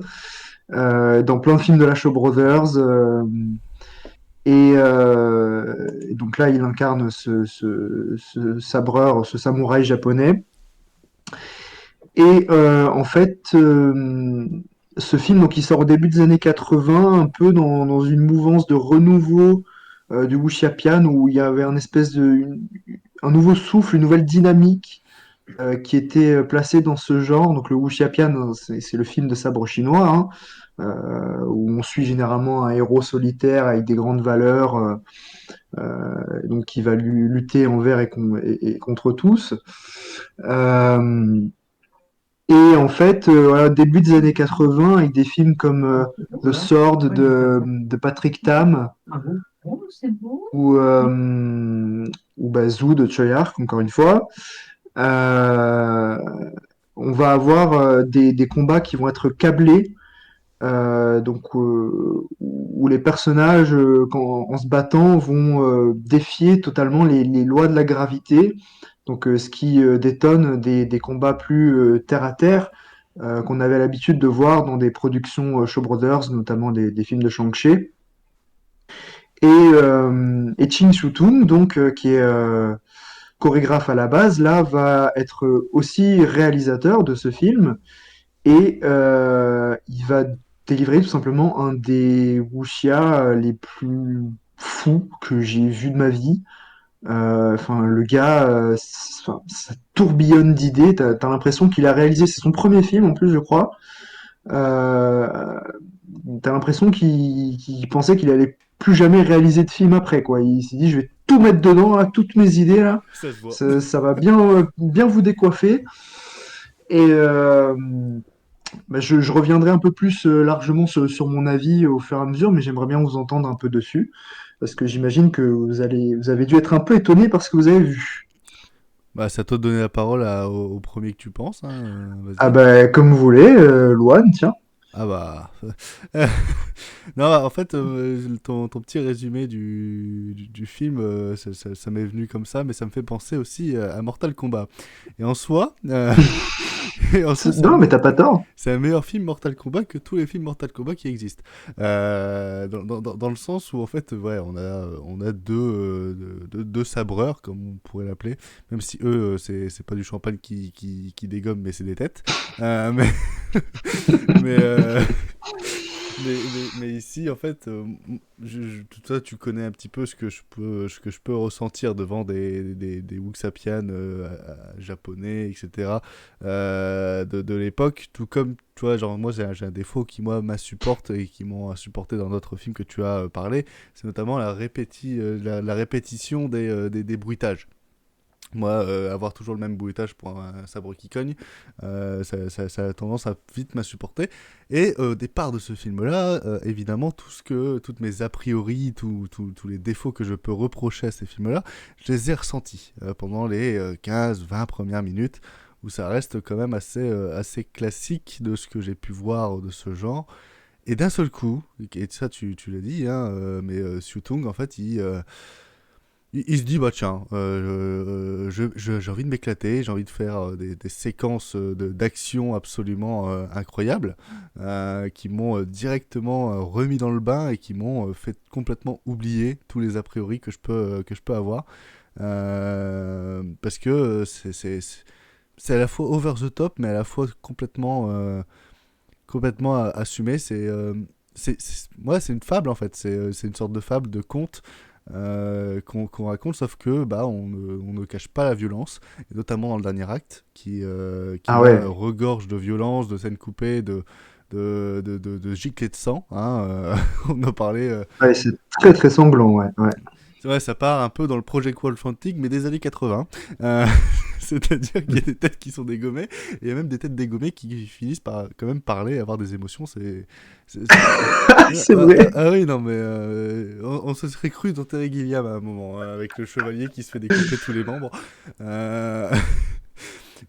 Dans plein de films de la Shaw Brothers. Et donc là, il incarne ce sabreur, ce samouraï japonais. Et en fait, ce film, donc, il sort au début des années 80, un peu dans une mouvance de renouveau du wuxiapian, où il y avait un nouveau souffle, une nouvelle dynamique qui était placée dans ce genre. Donc le wuxiapian, c'est le film de sabre chinois, hein, où on suit généralement un héros solitaire avec des grandes valeurs, donc qui va lutter envers et contre tous. Et en fait, voilà, début des années 80, avec des films comme The Sword de Patrick Tam, ou Zoo de Choi Ark, encore une fois, on va avoir des combats qui vont être câblés, donc où les personnages, en se battant, vont défier totalement les lois de la gravité. Donc, ce qui détonne des combats plus terre à terre qu'on avait l'habitude de voir dans des productions Shaw Brothers, notamment des films de Shang-Chi. Et Ching Siu-tung, donc, qui est chorégraphe à la base, là, va être aussi réalisateur de ce film. Et il va délivrer tout simplement un des wuxia les plus fous que j'ai vu de ma vie. Le gars, ça tourbillonne d'idées. T'as l'impression qu'il a réalisé, c'est son premier film en plus, je crois. T'as l'impression qu'il pensait qu'il allait plus jamais réaliser de film après, quoi. Il s'est dit, je vais tout mettre dedans, là, toutes mes idées là. Ça va bien vous décoiffer. Et je reviendrai un peu plus largement sur mon avis au fur et à mesure, mais j'aimerais bien vous entendre un peu dessus. Parce que j'imagine que vous avez dû être un peu étonné par ce que vous avez vu. Bah, c'est à toi de donner la parole au premier que tu penses. Hein. Ah bah, comme vous voulez, Loane, tiens. Ah bah... non, en fait, ton petit résumé du film, ça m'est venu comme ça, mais ça me fait penser aussi à Mortal Kombat. Et en soi... non, mais t'as pas tort. C'est un meilleur film Mortal Kombat que tous les films Mortal Kombat qui existent. Dans le sens où, en fait, ouais, on a deux sabreurs, comme on pourrait l'appeler, même si eux, c'est pas du champagne qui dégomme, mais c'est des têtes. mais ici, en fait, toi, tu connais un petit peu ce que je peux ressentir devant des Wuxapian japonais, etc. de l'époque, tout comme, tu vois, genre, moi, j'ai un défaut qui, moi, m'insupporte et qui m'ont insupporté dans d'autres films que tu as parlé, c'est notamment la répétition des bruitages. Moi, avoir toujours le même bruitage pour un sabre qui cogne, ça a tendance à vite m'insupporter. Et au départ de ce film-là, évidemment, toutes mes a priori, tous les défauts que je peux reprocher à ces films-là, je les ai ressentis pendant les 15-20 premières minutes, où ça reste quand même assez classique de ce que j'ai pu voir de ce genre. Et d'un seul coup, et ça tu l'as dit, hein, mais Siu Tung, en fait, il se dit, bah tiens, j'ai envie de m'éclater, j'ai envie de faire des séquences d'action absolument incroyables, qui m'ont directement remis dans le bain et qui m'ont fait complètement oublier tous les a priori que je peux avoir. Parce que c'est à la fois over the top, mais à la fois complètement assumé. C'est une fable en fait, c'est une sorte de fable, de conte qu'on raconte, sauf que on ne cache pas la violence, et notamment dans le dernier acte, qui regorge de violence, de scènes coupées, de giclées de sang. Hein, on en parlait. Ouais, c'est très très sanglant, ouais. Ouais, ça part un peu dans le Project Wolf-Fantic, mais des années 80. C'est-à-dire qu'il y a des têtes qui sont dégommées, et il y a même des têtes dégommées qui finissent par quand même parler, avoir des émotions. C'est vrai. Ah oui, non, mais on se serait cru dans Terry Gilliam à un moment, hein, avec le chevalier qui se fait découper tous les membres.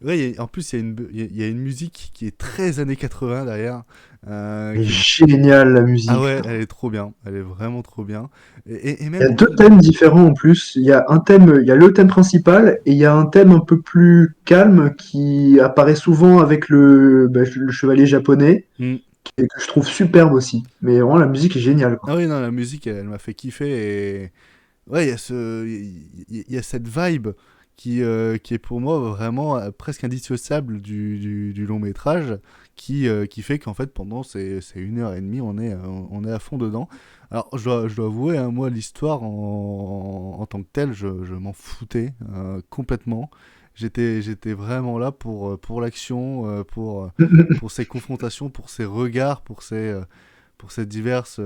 Ouais, en plus, il y a une musique qui est très années 80 derrière. Elle est géniale, la musique. Ah ouais, elle est trop bien. Elle est vraiment trop bien. Et même... Il y a deux thèmes différents en plus. Il y a le thème principal et il y a un thème un peu plus calme qui apparaît souvent avec le chevalier japonais, que je trouve superbe aussi. Mais vraiment, la musique est géniale, quoi. Ah oui, non, la musique, elle m'a fait kiffer. Et ouais, il y a cette vibe qui est pour moi vraiment presque indissociable du long métrage, qui fait qu'en fait pendant ces 1h30 on est à fond dedans. Alors je dois avouer, hein, moi l'histoire en tant que telle, je m'en foutais complètement. J'étais vraiment là pour l'action, pour ces confrontations, pour ces regards, pour ces diverses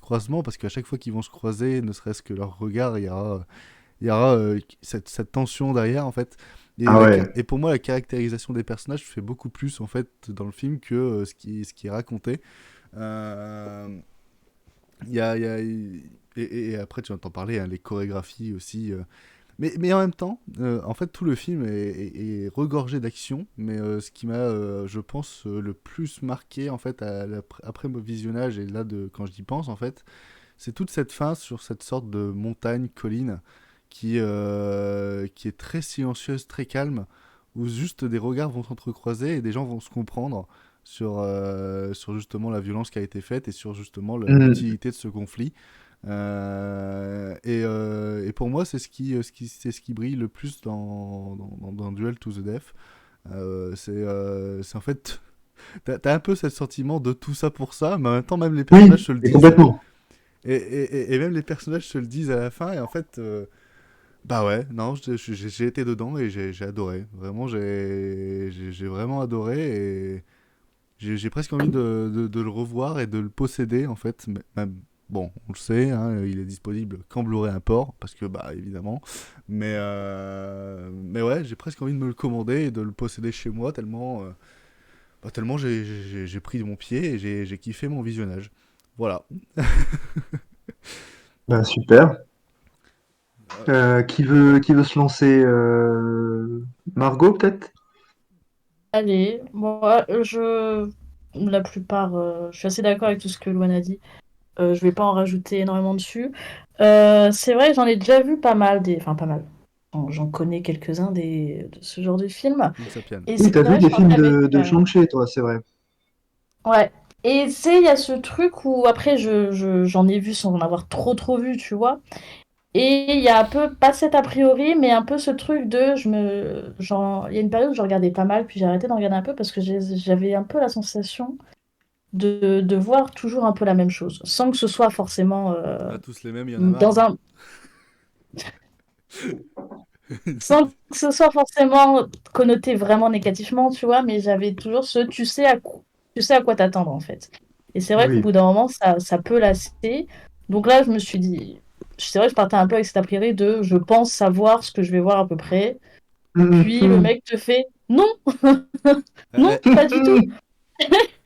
croisements, parce qu'à chaque fois qu'ils vont se croiser, ne serait-ce que leur regard, il y aura cette tension derrière, en fait. Et pour moi, la caractérisation des personnages fait beaucoup plus, en fait, dans le film que ce qui est raconté. Et après, tu entends parler, hein, les chorégraphies aussi. Mais en même temps, en fait, tout le film est regorgé d'action. Mais ce qui m'a, je pense, le plus marqué, en fait, après mon visionnage, et là, quand j'y pense, en fait, c'est toute cette fin sur cette sorte de montagne, colline, qui est très silencieuse, très calme, où juste des regards vont s'entrecroiser et des gens vont se comprendre sur justement la violence qui a été faite et sur justement l'utilité de ce conflit. Et pour moi, c'est ce qui brille le plus dans Duel to the Death. C'est en fait... T'as un peu ce sentiment de tout ça pour ça, mais en même temps, même les personnages se le disent. Complètement. Et même les personnages se le disent à la fin, et en fait... Bah ouais, non, j'ai été dedans et j'ai adoré. Vraiment, j'ai vraiment adoré, et j'ai presque envie de le revoir et de le posséder, en fait. Même, bon, on le sait, hein, il est disponible qu'en Blu-ray import, parce que, bah, évidemment. Mais ouais, j'ai presque envie de me le commander et de le posséder chez moi, tellement j'ai pris mon pied et j'ai kiffé mon visionnage. Voilà. Ben, super. Qui veut se lancer, Margot, peut-être? Allez, moi, la plupart, je suis assez d'accord avec tout ce que Luan a dit. Je vais pas en rajouter énormément dessus. C'est vrai que j'en ai déjà vu pas mal, enfin pas mal. J'en connais quelques-uns de ce genre de films. Et Oui, c'est t'as vu vrai, des je films partais avec, de Shang-Chi, toi, c'est vrai. ouais. Et tu sais, il y a ce truc où après, j'en ai vu sans en avoir trop vu, tu vois. Et il y a un peu, pas cet a priori, mais un peu ce truc de, il y a une période où je regardais pas mal, puis j'ai arrêté d'en regarder un peu parce que j'avais un peu la sensation de voir toujours un peu la même chose, sans que ce soit forcément Pas tous les mêmes, il y en a marre. dans un... Sans que ce soit forcément connoté vraiment négativement, tu vois, mais j'avais toujours tu sais à quoi t'attendre, en fait. Et c'est vrai qu'au Oui. bout d'un moment, ça peut lasser. Donc là, je me suis dit, c'est vrai que je partais un peu avec cet a priori de je pense savoir ce que je vais voir à peu près. Puis le mec te fait non, non, pas du tout.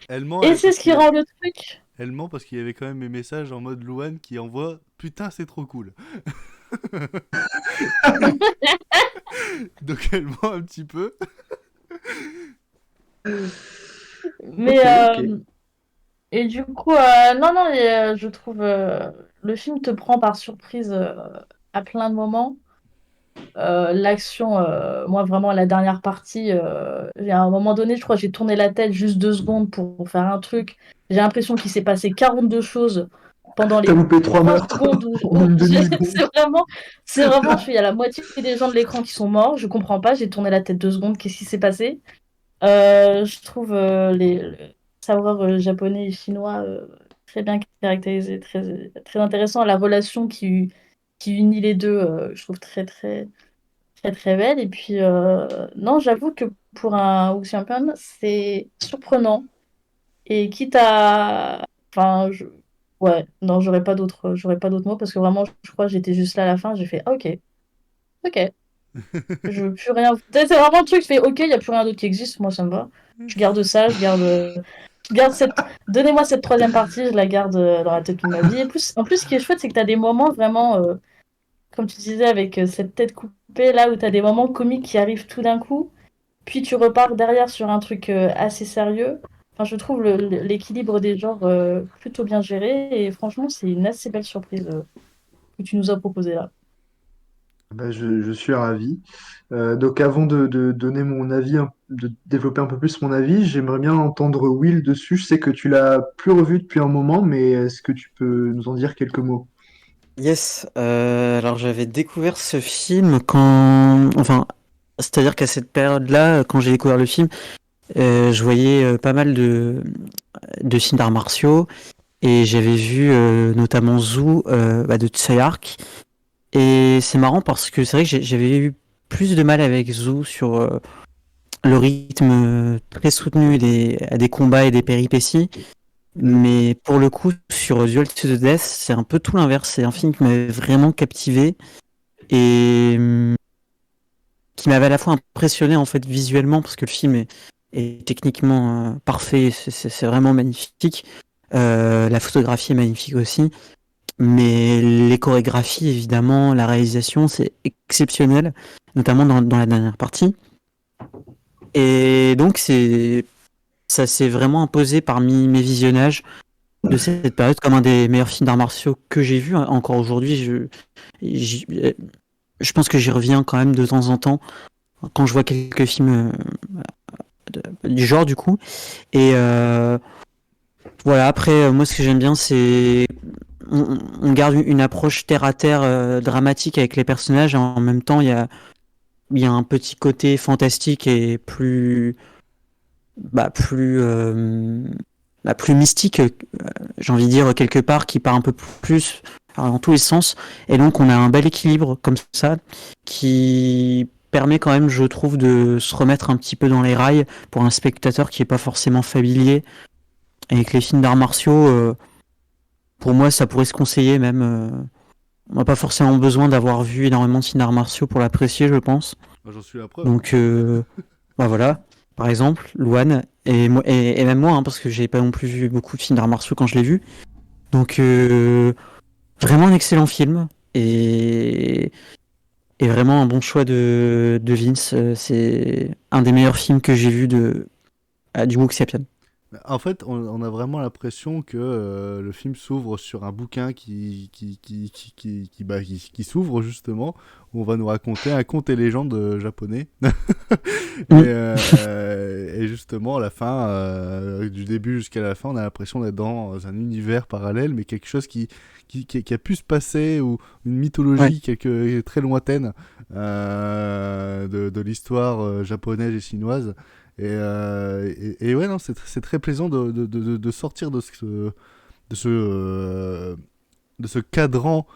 Elle ment, Et c'est ce qui rend le truc. Elle ment parce qu'il y avait quand même mes messages en mode Louane qui envoie putain, c'est trop cool. Donc elle ment un petit peu. Mais Ok. et du coup, non, je trouve le film te prend par surprise à plein de moments. L'action, moi vraiment la dernière partie, j'ai à un moment donné, je crois que j'ai tourné la tête juste 2 secondes pour faire un truc. J'ai l'impression qu'il s'est passé 42 choses pendant T'as les loupé 3 3 meurtres secondes en une demi-seconde. c'est vraiment, je suis à la moitié des gens de l'écran qui sont morts, je comprends pas, j'ai tourné la tête 2 secondes, qu'est-ce qui s'est passé? Je trouve les savoir japonais et chinois très bien caractérisés, très, très intéressant. La relation qui unit les deux, je trouve très, très, très, très belle. Et puis, non, j'avoue que pour un Wu Champion, c'est surprenant. Et quitte à. Enfin, ouais, non, j'aurais pas d'autres mots parce que vraiment, je crois que j'étais juste là à la fin, j'ai fait ah, ok, ok. Je veux plus rien. C'est vraiment le truc, je fais ok, il n'y a plus rien d'autre qui existe, moi ça me va. Je garde ça, je garde cette. Donnez-moi cette troisième partie, je la garde dans la tête toute ma vie. Et plus, en plus, ce qui est chouette, c'est que tu as des moments vraiment, comme tu disais, avec cette tête coupée, là où tu as des moments comiques qui arrivent tout d'un coup, puis tu repars derrière sur un truc assez sérieux. Enfin, je trouve l'équilibre des genres plutôt bien géré, et franchement, c'est une assez belle surprise que tu nous as proposé là. Bah, je suis ravi. Donc avant de donner mon avis, de développer un peu plus mon avis, j'aimerais bien entendre Will dessus. Je sais que tu l'as plus revu depuis un moment, mais est-ce que tu peux nous en dire quelques mots? Yes, alors j'avais découvert ce film quand... Enfin, c'est-à-dire qu'à cette période-là, quand j'ai découvert le film, je voyais pas mal de films d'arts martiaux et j'avais vu notamment Zoo de Tsuyark. Et c'est marrant parce que c'est vrai que j'avais eu plus de mal avec Zoo sur le rythme très soutenu des combats et des péripéties. Mais pour le coup, sur Duel to the Death, c'est un peu tout l'inverse. C'est un film qui m'avait vraiment captivé et qui m'avait à la fois impressionné en fait visuellement parce que le film est techniquement parfait, c'est vraiment magnifique. La photographie est magnifique aussi, mais les chorégraphies évidemment, la réalisation c'est exceptionnel, notamment dans la dernière partie. Et donc ça s'est vraiment imposé parmi mes visionnages de cette période comme un des meilleurs films d'arts martiaux que j'ai vu. Encore aujourd'hui, je pense que j'y reviens quand même de temps en temps quand je vois quelques films du genre du coup. Et voilà, après, moi ce que j'aime bien, c'est on garde une approche terre à terre dramatique avec les personnages, et en même temps, il y a un petit côté fantastique et plus mystique, j'ai envie de dire, quelque part, qui part un peu plus dans tous les sens. Et donc, on a un bel équilibre comme ça qui permet quand même, je trouve, de se remettre un petit peu dans les rails pour un spectateur qui n'est pas forcément familier avec les films d'arts martiaux. Pour moi, ça pourrait se conseiller même. On n'a pas forcément besoin d'avoir vu énormément de films d'arts martiaux pour l'apprécier, je pense. Bah, j'en suis la preuve. Donc, voilà. Par exemple, Luan, et même moi, parce que j'ai pas non plus vu beaucoup de films d'arts martiaux quand je l'ai vu. Donc, vraiment un excellent film. Et vraiment un bon choix de Vince. C'est un des meilleurs films que j'ai vu du Wuxiapian. En fait, on a vraiment l'impression que le film s'ouvre sur un bouquin qui s'ouvre justement, où on va nous raconter un conte et légende japonais. Et justement, à la fin, du début jusqu'à la fin, on a l'impression d'être dans un univers parallèle, mais quelque chose qui a pu se passer, ou une mythologie très lointaine de l'histoire japonaise et chinoise. Et ouais, non, c'est très plaisant de sortir de ce cadran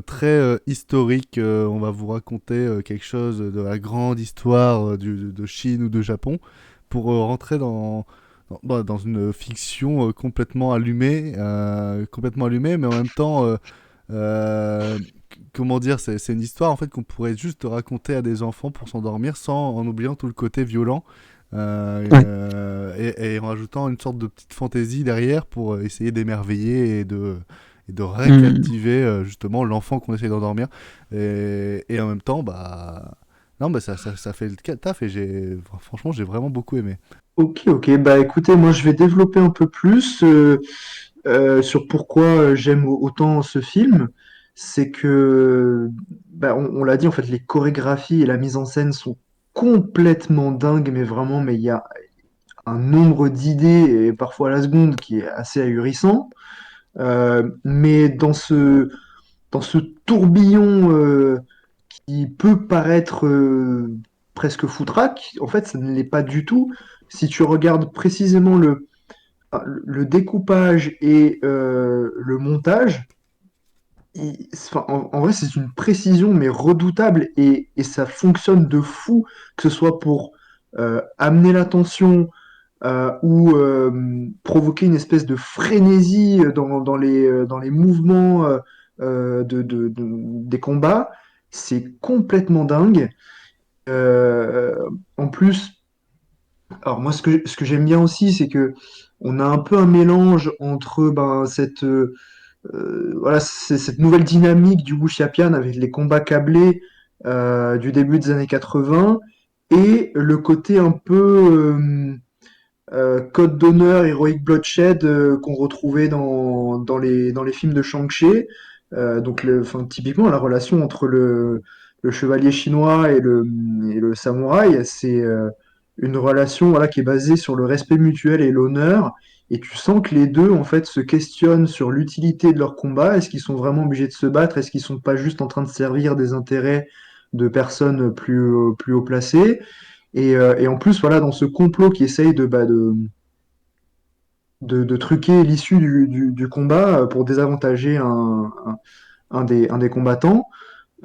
très historique. On va vous raconter quelque chose de la grande histoire de Chine ou de Japon pour rentrer dans une fiction complètement allumée, mais en même temps, comment dire, c'est une histoire en fait qu'on pourrait juste raconter à des enfants pour s'endormir en oubliant tout le côté violent. Et en rajoutant une sorte de petite fantaisie derrière pour essayer d'émerveiller et de réactiver justement l'enfant qu'on essaie d'endormir. Et en même temps, non, ça fait le taf et franchement, j'ai vraiment beaucoup aimé. Ok, bah écoutez, moi je vais développer un peu plus sur pourquoi j'aime autant ce film. C'est que, bah, on l'a dit, en fait, les chorégraphies et la mise en scène sont complètement dingues, mais vraiment, mais il y a un nombre d'idées, et parfois à la seconde, qui est assez ahurissant. Mais dans ce tourbillon qui peut paraître presque foutraque, en fait, ça ne l'est pas du tout. Si tu regardes précisément le découpage et le montage, en vrai, c'est une précision, mais redoutable, et ça fonctionne de fou, que ce soit pour amener l'attention ou provoquer une espèce de frénésie dans les mouvements des combats. C'est complètement dingue. En plus, alors moi, ce que j'aime bien aussi, c'est que on a un peu un mélange entre voilà, c'est cette nouvelle dynamique du Wuxiapian avec les combats câblés du début des années 80 et le côté un peu code d'honneur, Heroic Bloodshed qu'on retrouvait dans les films de Shang-Chi. Donc, enfin, typiquement, la relation entre le chevalier chinois et le samouraï, c'est une relation voilà, qui est basée sur le respect mutuel et l'honneur. Et tu sens que les deux, en fait, se questionnent sur l'utilité de leur combat. Est-ce qu'ils sont vraiment obligés de se battre? Est-ce qu'ils sont pas juste en train de servir des intérêts de personnes plus haut placées? Et en plus, voilà, dans ce complot qui essaye de truquer l'issue du combat pour désavantager un des combattants,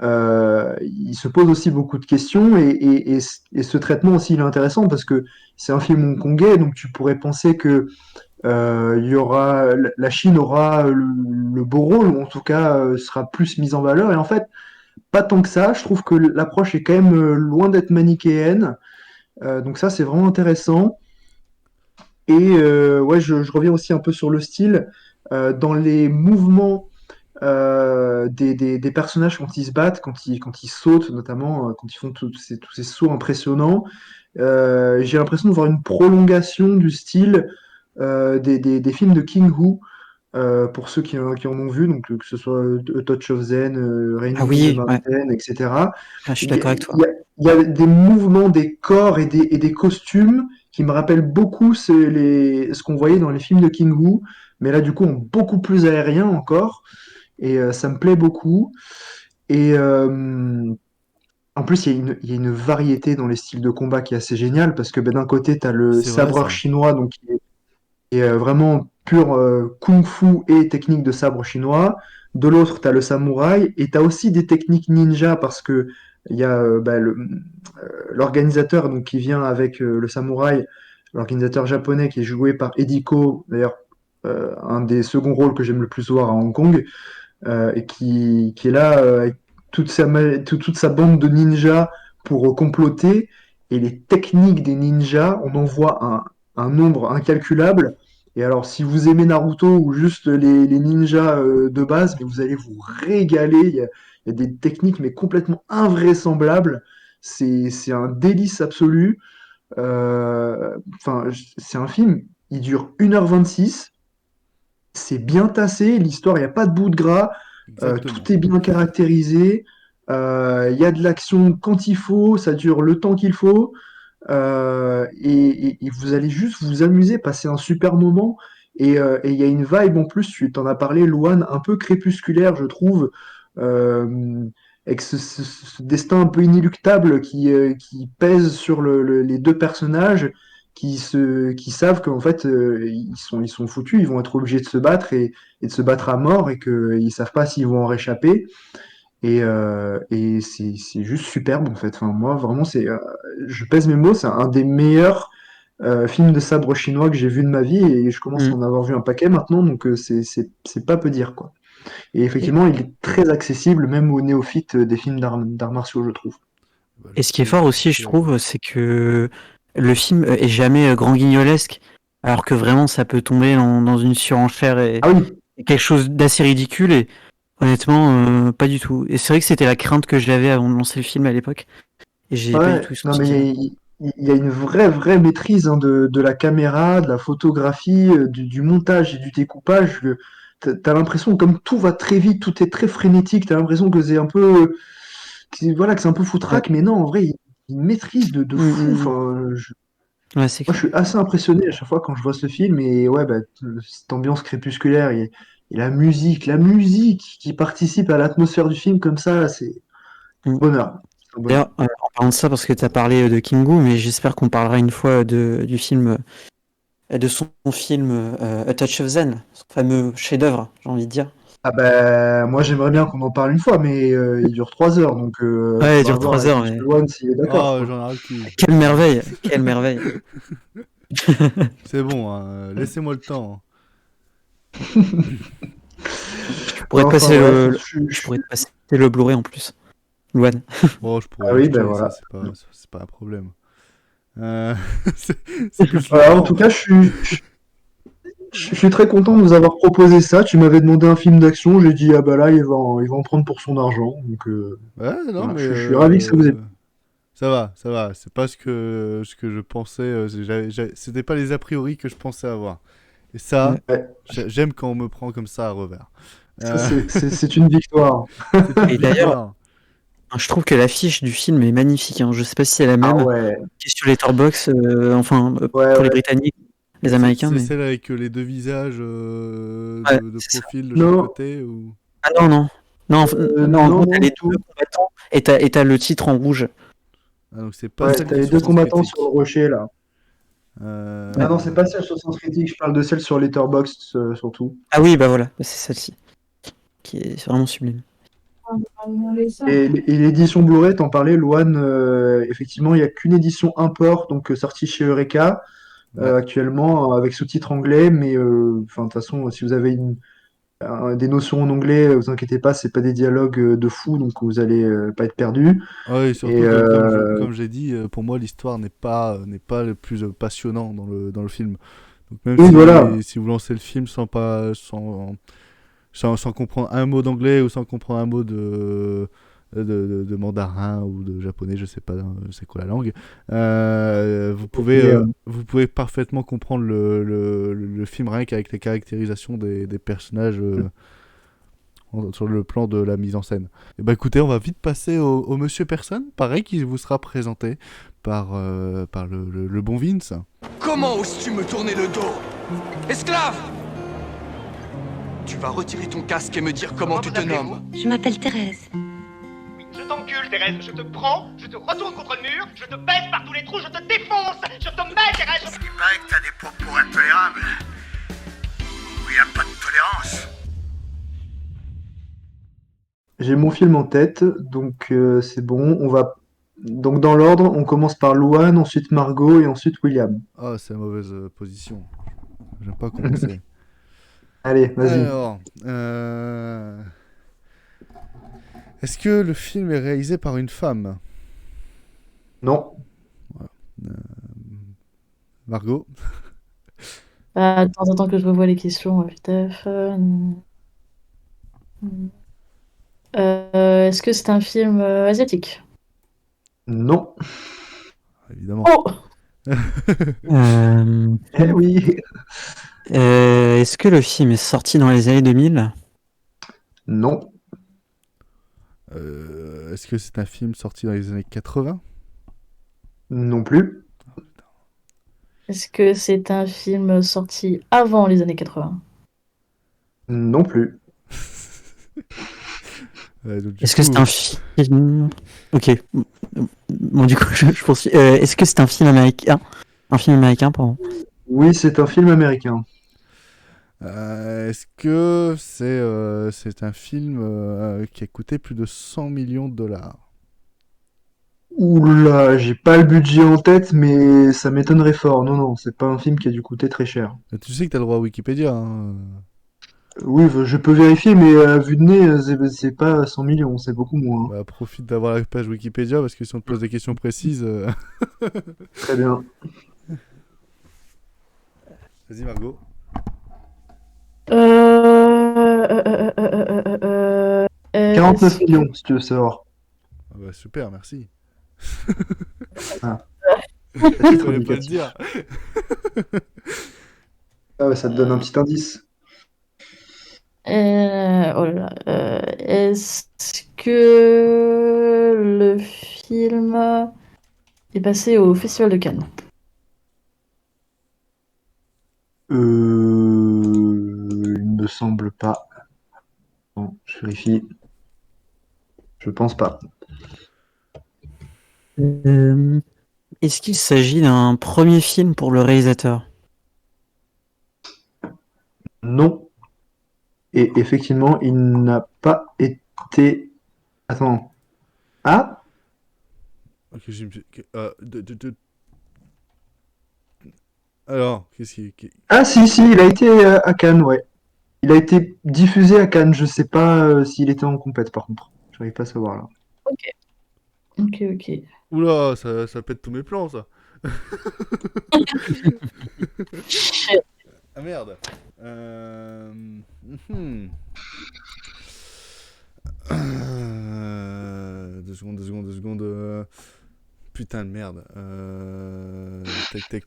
il se pose aussi beaucoup de questions et ce traitement aussi il est intéressant parce que c'est un film hongkongais, donc tu pourrais penser que il y aura, la Chine aura le beau rôle, ou en tout cas sera plus mise en valeur, et en fait, pas tant que ça. Je trouve que l'approche est quand même loin d'être manichéenne. Donc ça, c'est vraiment intéressant. Et ouais, je reviens aussi un peu sur le style. Dans les mouvements des personnages quand ils se battent, quand ils sautent, notamment quand ils font tous ces sauts impressionnants, j'ai l'impression de voir une prolongation du style des films de King Hu. Pour ceux qui en ont vu, donc que ce soit A Touch of Zen, Raining Ah in oui, the ouais. Mountain, etc. Ah, je suis Il y a, d'accord avec toi. il y a des mouvements des corps et des costumes qui me rappellent beaucoup ce qu'on voyait dans les films de King Hu, mais là du coup beaucoup plus aérien encore, et ça me plaît beaucoup. Et en plus, il y a une variété dans les styles de combat qui est assez géniale, parce que ben, d'un côté, tu as le C'est vrai sabreur ça. chinois, donc qui est vraiment pur kung-fu et technique de sabre chinois. De l'autre, tu as le samouraï, et tu as aussi des techniques ninja, parce que il y a l'organisateur donc, qui vient avec le samouraï, l'organisateur japonais qui est joué par Eddie Ko, d'ailleurs un des seconds rôles que j'aime le plus voir à Hong Kong, et qui est là avec toute sa bande de ninjas pour comploter. Et les techniques des ninjas, on en voit un nombre incalculable. Et alors, si vous aimez Naruto ou juste les ninjas de base, mais vous allez vous régaler. Il y a des techniques, mais complètement invraisemblables. C'est un délice absolu. Enfin, c'est un film, il dure 1h26. C'est bien tassé, l'histoire, il n'y a pas de bout de gras. Exactement. Tout est bien caractérisé. Il y a de l'action quand il faut, ça dure le temps qu'il faut. Et vous allez juste vous amuser, passer un super moment. Et il y a une vibe en plus, tu t'en as parlé, Louane, un peu crépusculaire, je trouve. Euh, avec ce destin un peu inéluctable qui pèse sur les deux personnages qui savent qu'en fait ils sont foutus, ils vont être obligés de se battre et de se battre à mort et qu'ils savent pas s'ils vont en réchapper. Et c'est juste superbe en fait. Enfin, moi vraiment je pèse mes mots, c'est un des meilleurs films de sabre chinois que j'ai vu de ma vie et je commence à en avoir vu un paquet maintenant, donc c'est pas peu dire quoi. Et effectivement, il est très accessible même aux néophytes des films d'arts martiaux, je trouve. Et ce qui est fort aussi, je trouve, c'est que le film est jamais grand guignolesque, alors que vraiment ça peut tomber dans une surenchère et quelque chose d'assez ridicule. Et honnêtement, pas du tout. Et c'est vrai que c'était la crainte que j'avais avant de lancer le film à l'époque. Et j'ai pas du tout Non, senti. mais il y a une vraie maîtrise hein, de la caméra, de la photographie, du montage et du découpage. T'as l'impression, comme tout va très vite, tout est très frénétique, t'as l'impression que c'est un peu, voilà, que c'est un peu foutraque, mais non, en vrai, il y a une maîtrise de fou. Enfin, Ouais, c'est moi, je suis assez impressionné à chaque fois quand je vois ce film et ouais, bah, cette ambiance crépusculaire et la musique qui participe à l'atmosphère du film comme ça, c'est bonheur. C'est un bonheur. D'ailleurs, en parlant de ça, parce que tu as parlé de Kingu, mais j'espère qu'on parlera une fois du film, de son film A Touch of Zen, son fameux chef-d'œuvre, j'ai envie de dire. Ah bah, moi j'aimerais bien qu'on en parle une fois, mais il dure 3 heures, donc Ouais, il faudra dure voir 3 avec heures. Monsieur Mais... Loan s'il est d'accord. Oh, quoi. j'en ai ras le cul. Quelle merveille, quelle merveille. C'est bon, hein, laissez-moi le temps. Je pourrais te Enfin, passer ouais, je pourrais te passer le Blu-ray en plus. Luan. Bon, je pourrais Ah oui, l'acheter, ben voilà. ça c'est pas un problème. C'est plus Voilà, le en tout cas, je suis très content de vous avoir proposé ça. Tu m'avais demandé un film d'action, j'ai dit ah bah là il va en prendre pour son argent. Donc Ouais, non, voilà, mais je suis ravi que ça vous ait plu. ça va. C'est pas ce que je pensais. C'était pas les a priori que je pensais avoir. Et ça, Ouais. j'aime quand on me prend comme ça à revers. Ça, c'est une victoire. Et d'ailleurs, je trouve que l'affiche du film est magnifique. Hein. Je sais pas si c'est la Ah même ouais. qui est sur Letterboxd, pour les Britanniques, les Américains. C'est Mais... celle avec les deux visages de c'est profil ça. de chaque Non. côté ou... Ah non. Non, en gros, t'as non, les tout. deux combattants et t'as le titre en rouge. Ah, donc c'est pas Ouais, celle t'as qui est les sur deux Sens combattants Critique. sur le rocher là. Ah non, c'est pas celle sur Sens Critique, je parle de celle sur Letterboxd surtout. Ah oui, bah voilà, c'est celle-ci. Qui est vraiment sublime. Et l'édition Blu-ray, t'en parlais, Loane, effectivement, il n'y a qu'une édition import, donc sortie chez Eureka actuellement, avec sous-titres anglais, mais enfin, de toute façon, si vous avez des notions en anglais, vous inquiétez pas, c'est pas des dialogues de fou, donc vous allez pas être perdu. Ah oui, surtout Et que comme j'ai dit, pour moi l'histoire n'est pas le plus passionnant dans le film. Donc même oui, si, voilà. si vous lancez le film sans comprendre un mot d'anglais ou sans comprendre un mot de mandarin ou de japonais, je sais pas c'est quoi la langue, vous pouvez parfaitement comprendre le film rien qu'avec les caractérisations des personnages sur le plan de la mise en scène. Et bah écoutez, on va vite passer au Monsieur Personne, pareil, qui vous sera présenté par le bon Vince. Comment oses-tu me tourner le dos? Esclave! Tu vas retirer ton casque et me dire comment tu te nommes. Je m'appelle Thérèse. Je t'encule, Thérèse, je te prends, je te retourne contre le mur, je te baisse par tous les trous, je te défonce, je te mets, Thérèse. Il paraît que t'as des propos intolérables. Où y a pas de tolérance. J'ai mon film en tête, donc c'est bon. Donc dans l'ordre, on commence par Loane, ensuite Margot et ensuite William. Ah, c'est la mauvaise position. J'aime pas commencer. Allez, vas-y. Alors, est-ce que le film est réalisé par une femme? Non. Voilà. Margot? Attends que je revoie les questions au téléphone. Est-ce que c'est un film asiatique? Non. Évidemment. Oh Eh oui. Est-ce que le film est sorti dans les années 2000? Non. Est-ce que c'est un film sorti dans les années 80? Non plus. Est-ce que c'est un film sorti avant les années 80? Non plus. Est-ce que c'est un film... Ok. Bon, du coup, je poursuis. Est-ce que c'est un film américain? Un film américain, pardon. Oui, c'est un film américain. Est-ce que c'est un film qui a coûté plus de 100 millions de dollars? Oula, j'ai pas le budget en tête, mais ça m'étonnerait fort. Non, non, c'est pas un film qui a dû coûter très cher. Tu sais que t'as le droit à Wikipédia, hein. Oui, je peux vérifier, mais vu de nez, c'est pas 100 millions, c'est beaucoup moins. Bah, profite d'avoir la page Wikipédia, parce que si on te pose des questions précises... Très bien. Vas-y, Margot. 49 millions, si tu veux savoir. Ah bah, super, merci. Ah. Je voulais pas le dire. Ah ouais, ça te donne un petit indice. Oh là là, est-ce que le film est passé au Festival de Cannes? Il me semble pas. Bon, je vérifie. Je pense pas. Est-ce qu'il s'agit d'un premier film pour le réalisateur? Non. Et effectivement, il n'a pas été... Attends. Ah? Ok, Alors, qu'est-ce qui... Ah si, il a été à Cannes, ouais. Il a été diffusé à Cannes, je sais pas s'il était en compète par contre. J'arrive pas à savoir là. Ok. Oula, ça pète tous mes plans, ça. Ah merde. Deux secondes. Putain de merde.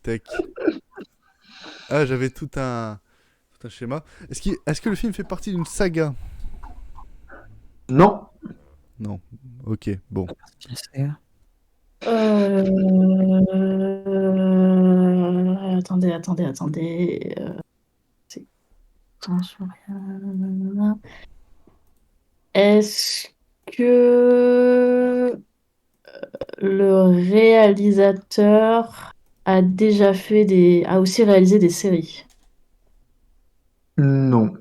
Tac. Ah, j'avais tout un schéma. Est-ce que le film fait partie d'une saga? Non. Non. Ok, bon. Attendez. C'est- Est-ce que le réalisateur a aussi réalisé des séries? Non.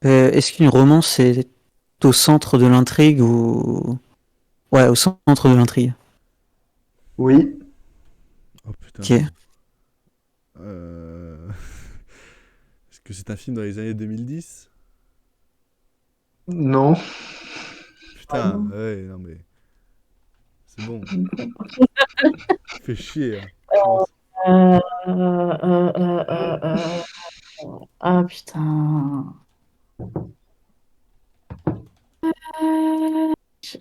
Est-ce qu'une romance est au centre de l'intrigue ou... Ouais, au centre de l'intrigue. Oui. Oh putain. Ok. Est-ce que c'est un film dans les années 2010? Non. Putain, ouais, non mais... C'est bon. Fais chier. Hein. Ah putain.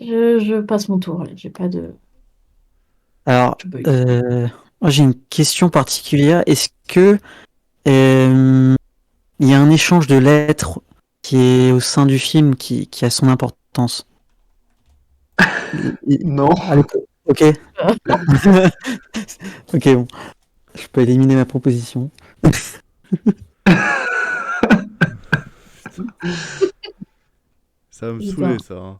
Je passe mon tour, j'ai pas de... Alors, moi j'ai une question particulière. Est-ce que il y a un échange de lettres qui est au sein du film qui a son importance? Non. Ok. Ok, bon. Je peux éliminer ma proposition. Ça va me saouler, ça. Hein.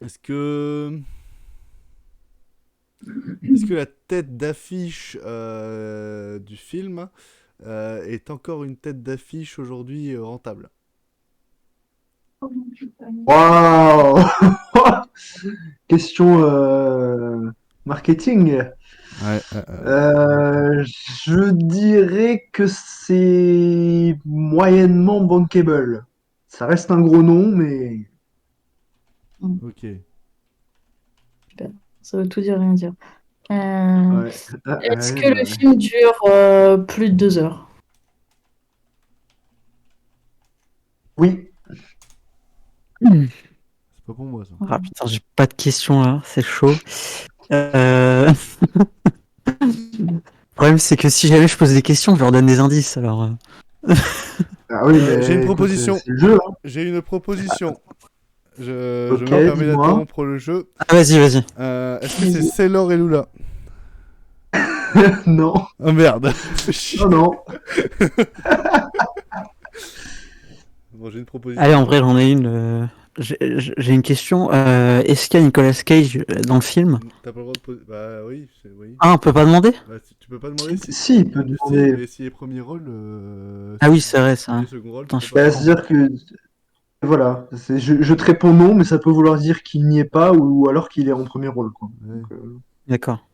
Est-ce que la tête d'affiche du film est encore une tête d'affiche aujourd'hui rentable? Waouh. Question marketing. Ouais. Je dirais que c'est moyennement bankable. Ça reste un gros nom, mais... Ok. Super. Ça veut tout dire, rien dire. Ouais. Est-ce que le film dure plus de 2 heures? Oui. C'est pas pour moi, ça. Ah putain, j'ai pas de questions là, c'est chaud. Le problème, c'est que si jamais je pose des questions, je leur donne des indices. Alors, Ah oui, mais j'ai une écoute, proposition. c'est le jeu, hein. J'ai une proposition. Je Ok, me permets dis-moi. d'interrompre le jeu. Ah, vas-y. Est-ce que c'est Sailor et Lula? Non. Oh merde. Non. Bon, j'ai une proposition. Allez, en vrai, j'en ai une. J'ai une question. Est-ce qu'il y a Nicolas Cage dans le film? T'as pas le droit de poser. Bah oui, oui. Ah, on peut pas demander? Bah, tu peux pas demander Si, il peut demander. Mais si les premiers rôles. Ah oui, c'est vrai, ça. Les seconds rôles, Attends, tu peux pas. C'est-à-dire que voilà, je te réponds non, mais ça peut vouloir dire qu'il n'y est pas ou alors qu'il est en premier rôle, quoi. Ouais. Donc, D'accord.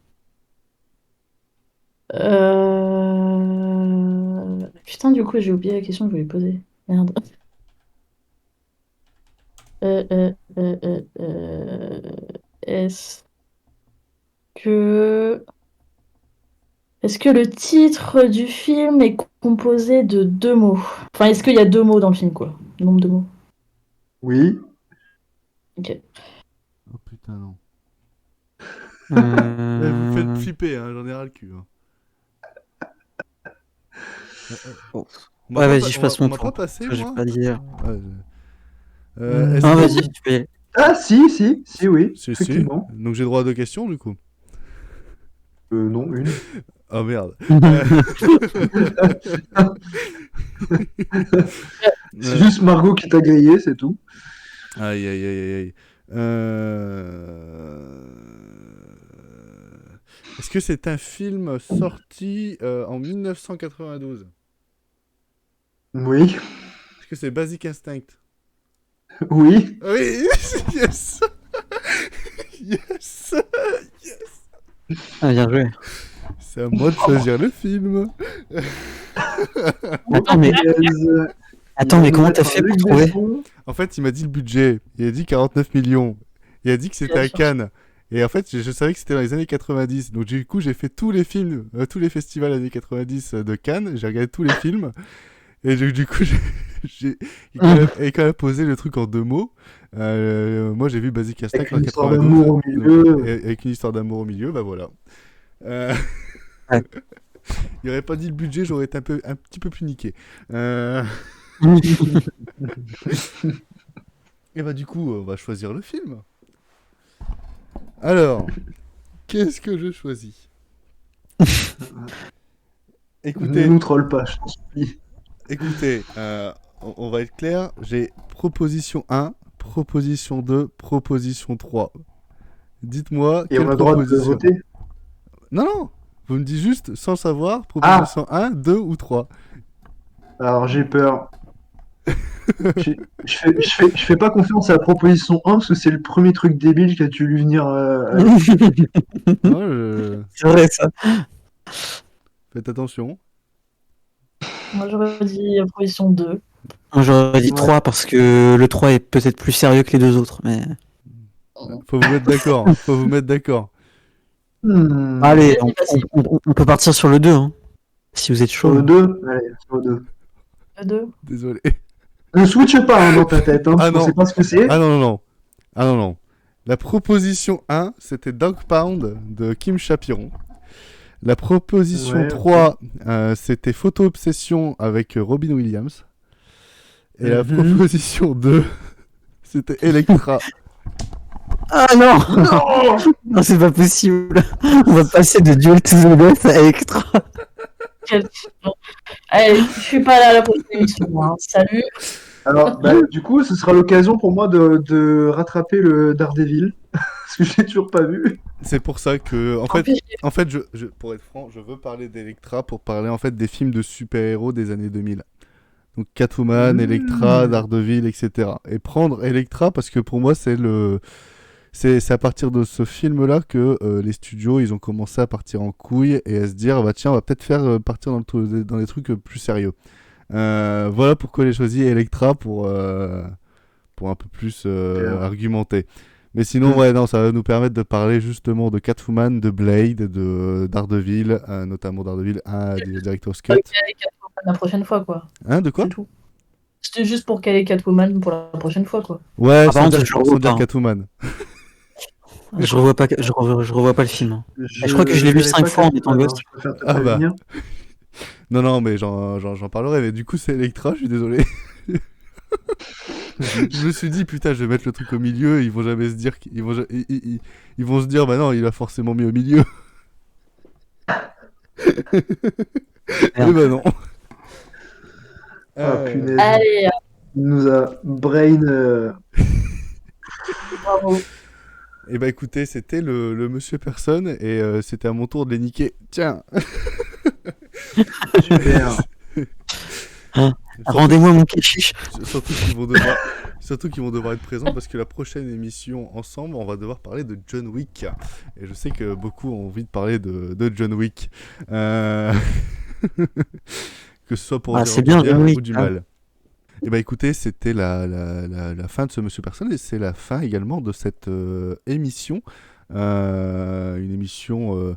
Putain, du coup, j'ai oublié la question que je voulais poser. Merde. Est-ce que... Est-ce que le titre du film est composé de 2 mots? Enfin, est-ce qu'il y a 2 mots dans le film, quoi? Le nombre de mots. Oui. Ok. Oh putain, non. Vous me faites flipper, hein, j'en ai ras le cul. Hein. Ouais, vas-y, je passe mon tour. On m'a tour. pas passé, J'ai moi. pas dit. Est-ce Non, que- vas-y, tu peux y aller. Ah, si, oui. Si. Effectivement. Donc j'ai droit à 2 questions, du coup. Non, une. Oh merde. C'est juste Margot qui t'a grillé, c'est tout. Aïe, aïe, aïe, aïe. Est-ce que c'est un film sorti en 1992? Oui. Est-ce que c'est Basic Instinct? Oui. Oui. Yes. Yes. Ah, bien joué. C'est à moi de choisir le film. Attends, mais comment t'as fait pour trouver? En fait, il m'a dit le budget. Il a dit 49 millions. Il a dit que c'était à Cannes. Et en fait, je savais que c'était dans les années 90. Donc du coup, j'ai fait tous les films, tous les festivals années 90 de Cannes. J'ai regardé tous les films. Et du coup, il a quand même posé le truc en 2 mots. Moi, j'ai vu Basic Instinct en 92. Avec une histoire d'amour au milieu, bah voilà. Il aurait pas dit le budget, j'aurais été un petit peu plus niqué. Et bah du coup, on va choisir le film. Alors, qu'est-ce que je choisis? Écoutez, Ne nous troll pas, je t'en supplie. Écoutez, on va être clair. J'ai proposition 1, proposition 2, proposition 3. Dites-moi Et quelle on a le droit de proposition. voter? Non. Vous me dites juste, sans savoir, proposition 1, 2 ou 3. Alors j'ai peur. je fais pas confiance à la proposition 1 parce que c'est le premier truc débile qu'a tu lu venir. C'est vrai ça. Faites attention. Moi, j'aurais dit proposition 2. Moi, j'aurais dit 3 parce que le 3 est peut-être plus sérieux que les 2 autres. Mais... Faut vous mettre d'accord. Faut vous mettre d'accord. Allez, on peut partir sur le 2. Hein, si vous êtes chaud. Sur le 2? Allez, sur le 2. Le 2. Désolé. Ne switch pas dans ta tête, hein, parce qu'on sait pas ce que c'est. Ah non. La proposition 1, c'était Dog Pound de Kim Chapiron. La proposition 3, c'était Photo Obsession avec Robin Williams. Et la proposition 2, c'était Electra. Ah non. Non, c'est pas possible. On va passer de Duel to the Death à Electra. Allez, je suis pas là à la prochaine émission. Hein. Salut. Alors, du coup, ce sera l'occasion pour moi de rattraper le Daredevil. Parce que je l'ai toujours pas vu. C'est pour ça que, en fait, pour être franc, je veux parler d'Electra pour parler en fait des films de super-héros des années 2000. Donc Catwoman, Electra, Daredevil, etc. Et prendre Electra parce que pour moi c'est à partir de ce film-là que les studios ils ont commencé à partir en couille et à se dire bah tiens on va peut-être faire partir dans des trucs plus sérieux. Voilà pourquoi j'ai choisi Electra pour un peu plus argumenter. Mais sinon non, ça va nous permettre de parler justement de Catwoman, de Blade, de Daredevil, notamment Daredevil 1 Director's Cut. La prochaine fois, quoi. Hein, de quoi? C'est tout. C'était juste pour caler Catwoman pour la prochaine fois, quoi. Ouais, par contre, sans dire Catwoman. Je revois pas le film. Hein. Je crois que je l'ai vu 5 fois en étant gosse. Ah bah. Non, mais j'en parlerai, mais du coup c'est Electra, je suis désolé. Je me suis dit, putain, je vais mettre le truc au milieu, ils vont jamais se dire... Ils vont se dire, bah non, il va forcément mis au milieu. Et bah non. Ah, punaise. Allez, Il nous a brain. bravo. Et bah écoutez, c'était le Monsieur Personne, et c'était à mon tour de les niquer. Tiens. Super. Rendez-moi mon kéchiche. Surtout qu'ils vont devoir être présents parce que la prochaine émission ensemble, on va devoir parler de John Wick. Et je sais que beaucoup ont envie de parler de John Wick. Que ce soit pour dire bien, du bien John Wick, ou du mal. Et bah écoutez, c'était la fin de ce Monsieur Personne, et c'est la fin également de cette émission. Une émission...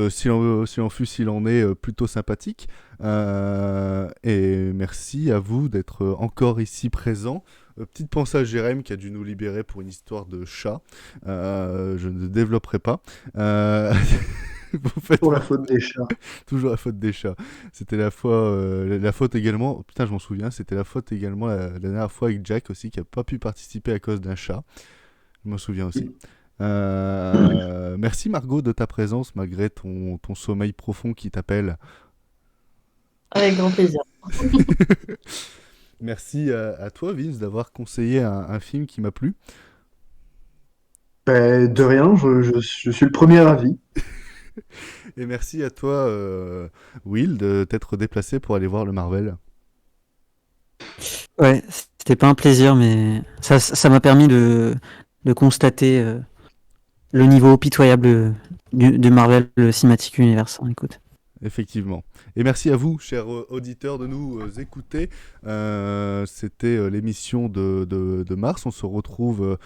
s'il en fut, s'il en est, plutôt sympathique. Et merci à vous d'être encore ici présents. Petite pensée à Jérém qui a dû nous libérer pour une histoire de chat. Je ne développerai pas. Pour la faute des chats. Toujours la faute des chats. C'était la faute également. Putain, je m'en souviens. C'était la faute également la dernière fois avec Jack aussi, qui n'a pas pu participer à cause d'un chat. Je m'en souviens aussi. Merci Margot de ta présence malgré ton sommeil profond qui t'appelle. Avec grand plaisir. Merci à toi Vince d'avoir conseillé un film qui m'a plu. De rien, je suis le premier avis. Et merci à toi Will de t'être déplacé pour aller voir le Marvel. Ouais, c'était pas un plaisir, mais ça m'a permis de constater le niveau pitoyable du Marvel Cinematic Universe. Écoute. Effectivement. Et merci à vous, chers auditeurs, de nous écouter. C'était l'émission de mars. On se retrouve,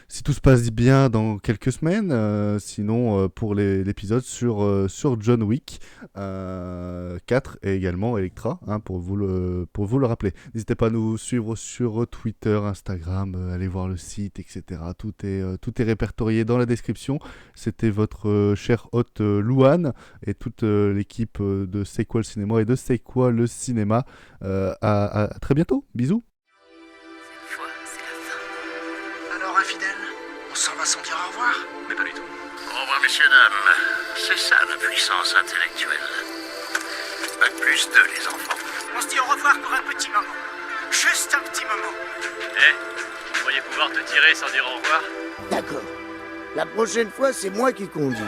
si tout se passe bien, dans quelques semaines. Sinon, pour l'épisode sur John Wick 4 et également Electra, pour vous le rappeler. N'hésitez pas à nous suivre sur Twitter, Instagram, allez voir le site, etc. Tout est répertorié dans la description. C'était votre cher hôte Louane et toute l'équipe de C'est quoi le cinéma et de C'est quoi le cinéma. À très bientôt. Bisous. Alors, infidèle, on s'en va sans dire au revoir? Mais pas du tout. Au revoir, messieurs, dames. C'est ça la puissance intellectuelle. Bac plus 2, les enfants. On se dit au revoir pour un petit moment. Juste un petit moment. Vous pourriez pouvoir te tirer sans dire au revoir? D'accord. La prochaine fois, c'est moi qui conduis.